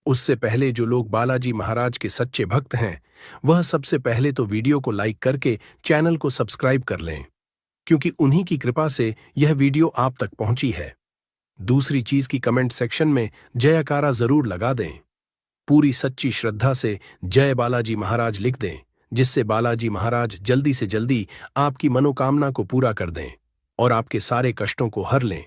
Speaker 1: उससे पहले जो लोग बालाजी महाराज के सच्चे भक्त हैं, वह सबसे पहले तो वीडियो को लाइक करके चैनल को सब्सक्राइब कर लें, क्योंकि उन्हीं की कृपा से यह वीडियो आप तक पहुंची है। दूसरी चीज की कमेंट सेक्शन में जयकारा जरूर लगा दें। पूरी सच्ची श्रद्धा से जय बालाजी महाराज लिख दें, जिससे बालाजी महाराज जल्दी से जल्दी आपकी मनोकामना को पूरा कर दें और आपके सारे कष्टों को हर लें।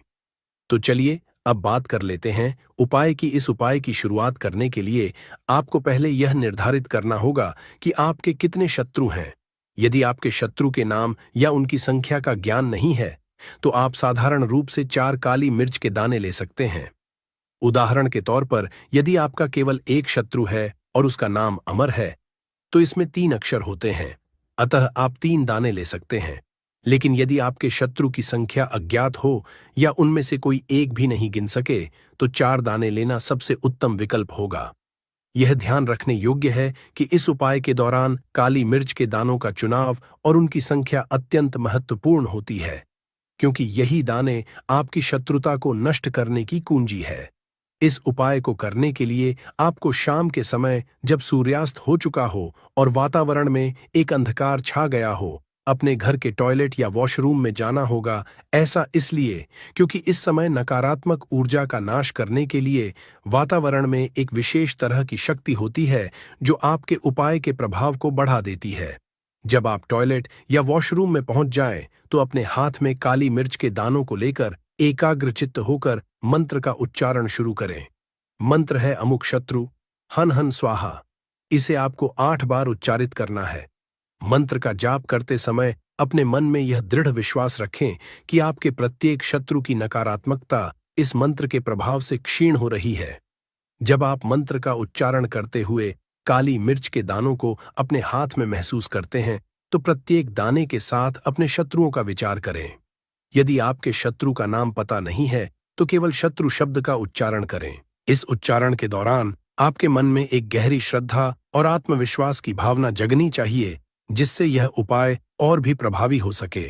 Speaker 1: तो चलिए अब बात कर लेते हैं उपाय की। इस उपाय की शुरुआत करने के लिए आपको पहले यह निर्धारित करना होगा कि आपके कितने शत्रु हैं। यदि आपके शत्रु के नाम या उनकी संख्या का ज्ञान नहीं है, तो आप साधारण रूप से 4 काली मिर्च के दाने ले सकते हैं। उदाहरण के तौर पर यदि आपका केवल एक शत्रु है और उसका नाम अमर है, तो इसमें 3 अक्षर होते हैं, अतः आप 3 दाने ले सकते हैं। लेकिन यदि आपके शत्रु की संख्या अज्ञात हो या उनमें से कोई एक भी नहीं गिन सके, तो 4 दाने लेना सबसे उत्तम विकल्प होगा। यह ध्यान रखने योग्य है कि इस उपाय के दौरान काली मिर्च के दानों का चुनाव और उनकी संख्या अत्यंत महत्वपूर्ण होती है, क्योंकि यही दाने आपकी शत्रुता को नष्ट करने की कुंजी है। इस उपाय को करने के लिए आपको शाम के समय, जब सूर्यास्त हो चुका हो और वातावरण में एक अंधकार छा गया हो, अपने घर के टॉयलेट या वॉशरूम में जाना होगा। ऐसा इसलिए क्योंकि इस समय नकारात्मक ऊर्जा का नाश करने के लिए वातावरण में एक विशेष तरह की शक्ति होती है जो आपके उपाय के प्रभाव को बढ़ा देती है। जब आप टॉयलेट या वॉशरूम में पहुंच जाएं, तो अपने हाथ में काली मिर्च के दानों को लेकर एकाग्रचित्त होकर मंत्र का उच्चारण शुरू करें। मंत्र है अमुक शत्रु हन हन स्वाहा। इसे आपको 8 बार उच्चारित करना है। मंत्र का जाप करते समय अपने मन में यह दृढ़ विश्वास रखें कि आपके प्रत्येक शत्रु की नकारात्मकता इस मंत्र के प्रभाव से क्षीण हो रही है। जब आप मंत्र का उच्चारण करते हुए काली मिर्च के दानों को अपने हाथ में महसूस करते हैं, तो प्रत्येक दाने के साथ अपने शत्रुओं का विचार करें। यदि आपके शत्रु का नाम पता नहीं है, तो केवल शत्रु शब्द का उच्चारण करें। इस उच्चारण के दौरान आपके मन में एक गहरी श्रद्धा और आत्मविश्वास की भावना जगनी चाहिए, जिससे यह उपाय और भी प्रभावी हो सके।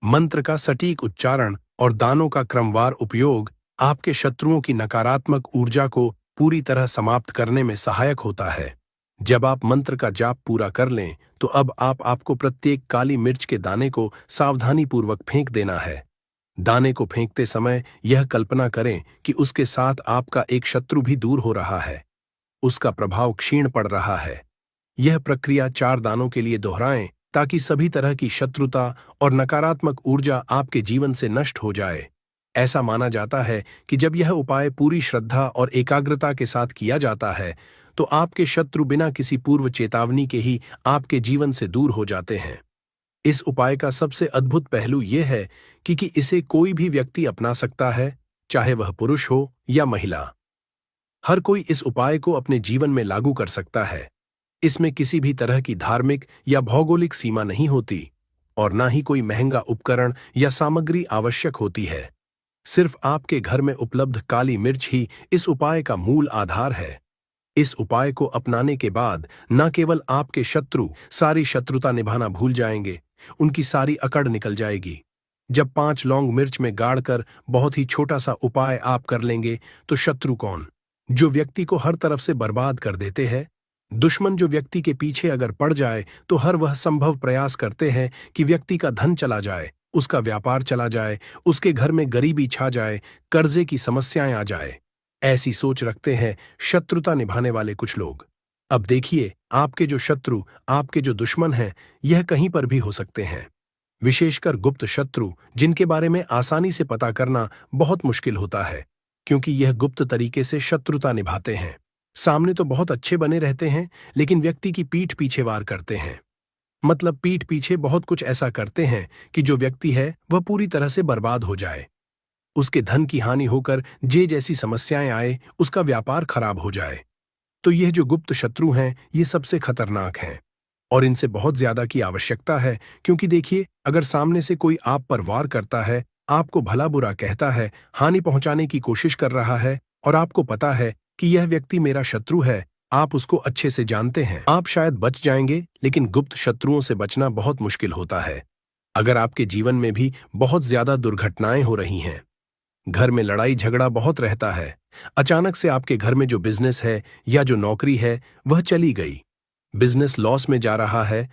Speaker 1: मंत्र का सटीक उच्चारण और दानों का क्रमवार उपयोग आपके शत्रुओं की नकारात्मक ऊर्जा को पूरी तरह समाप्त करने में सहायक होता है। जब आप मंत्र का जाप पूरा कर लें, तो अब आपको प्रत्येक काली मिर्च के दाने को सावधानीपूर्वक फेंक देना है। दाने को फेंकते समय यह कल्पना करें कि उसके साथ आपका एक शत्रु भी दूर हो रहा है, उसका प्रभाव क्षीण पड़ रहा है। यह प्रक्रिया 4 दानों के लिए दोहराएं, ताकि सभी तरह की शत्रुता और नकारात्मक ऊर्जा आपके जीवन से नष्ट हो जाए। ऐसा माना जाता है कि जब यह उपाय पूरी श्रद्धा और एकाग्रता के साथ किया जाता है, तो आपके शत्रु बिना किसी पूर्व चेतावनी के ही आपके जीवन से दूर हो जाते हैं। इस उपाय का सबसे अद्भुत पहलू यह है कि इसे कोई भी व्यक्ति अपना सकता है, चाहे वह पुरुष हो या महिला। हर कोई इस उपाय को अपने जीवन में लागू कर सकता है। इसमें किसी भी तरह की धार्मिक या भौगोलिक सीमा नहीं होती, और ना ही कोई महंगा उपकरण या सामग्री आवश्यक होती है। सिर्फ आपके घर में उपलब्ध काली मिर्च ही इस उपाय का मूल आधार है। इस उपाय को अपनाने के बाद न केवल आपके शत्रु सारी शत्रुता निभाना भूल जाएंगे, उनकी सारी अकड़ निकल जाएगी। जब 5 लौंग मिर्च में गाड़कर बहुत ही छोटा सा उपाय आप कर लेंगे तो शत्रु कौन, जो व्यक्ति को हर तरफ से बर्बाद कर देते हैं, दुश्मन जो व्यक्ति के पीछे अगर पड़ जाए तो हर वह संभव प्रयास करते हैं कि व्यक्ति का धन चला जाए, उसका व्यापार चला जाए, उसके घर में गरीबी छा जाए, कर्जे की समस्याएं आ जाए। ऐसी सोच रखते हैं शत्रुता निभाने वाले कुछ लोग। अब देखिए, आपके जो शत्रु, आपके जो दुश्मन हैं, यह कहीं पर भी हो सकते हैं। विशेषकर गुप्त शत्रु, जिनके बारे में आसानी से पता करना बहुत मुश्किल होता है, क्योंकि यह गुप्त तरीके से शत्रुता निभाते हैं। सामने तो बहुत अच्छे बने रहते हैं, लेकिन व्यक्ति की पीठ पीछे वार करते हैं। मतलब पीठ पीछे बहुत कुछ ऐसा करते हैं कि जो व्यक्ति है वह पूरी तरह से बर्बाद हो जाए, उसके धन की हानि होकर जे जैसी समस्याएं आए, उसका व्यापार खराब हो जाए। तो यह जो गुप्त शत्रु हैं, ये सबसे खतरनाक हैं और इनसे बहुत ज्यादा की आवश्यकता है। क्योंकि देखिए, अगर सामने से कोई आप पर वार करता है, आपको भला बुरा कहता है, हानि पहुंचाने की कोशिश कर रहा है और आपको पता है कि यह व्यक्ति मेरा शत्रु है, आप उसको अच्छे से जानते हैं, आप शायद बच जाएंगे, लेकिन गुप्त शत्रुओं से बचना बहुत मुश्किल होता है। अगर आपके जीवन में भी बहुत ज्यादा दुर्घटनाएं हो रही हैं, घर में लड़ाई झगड़ा बहुत रहता है, अचानक से आपके घर में जो बिजनेस है या जो नौकरी है वह चली गई, बिजनेस लॉस में जा रहा है,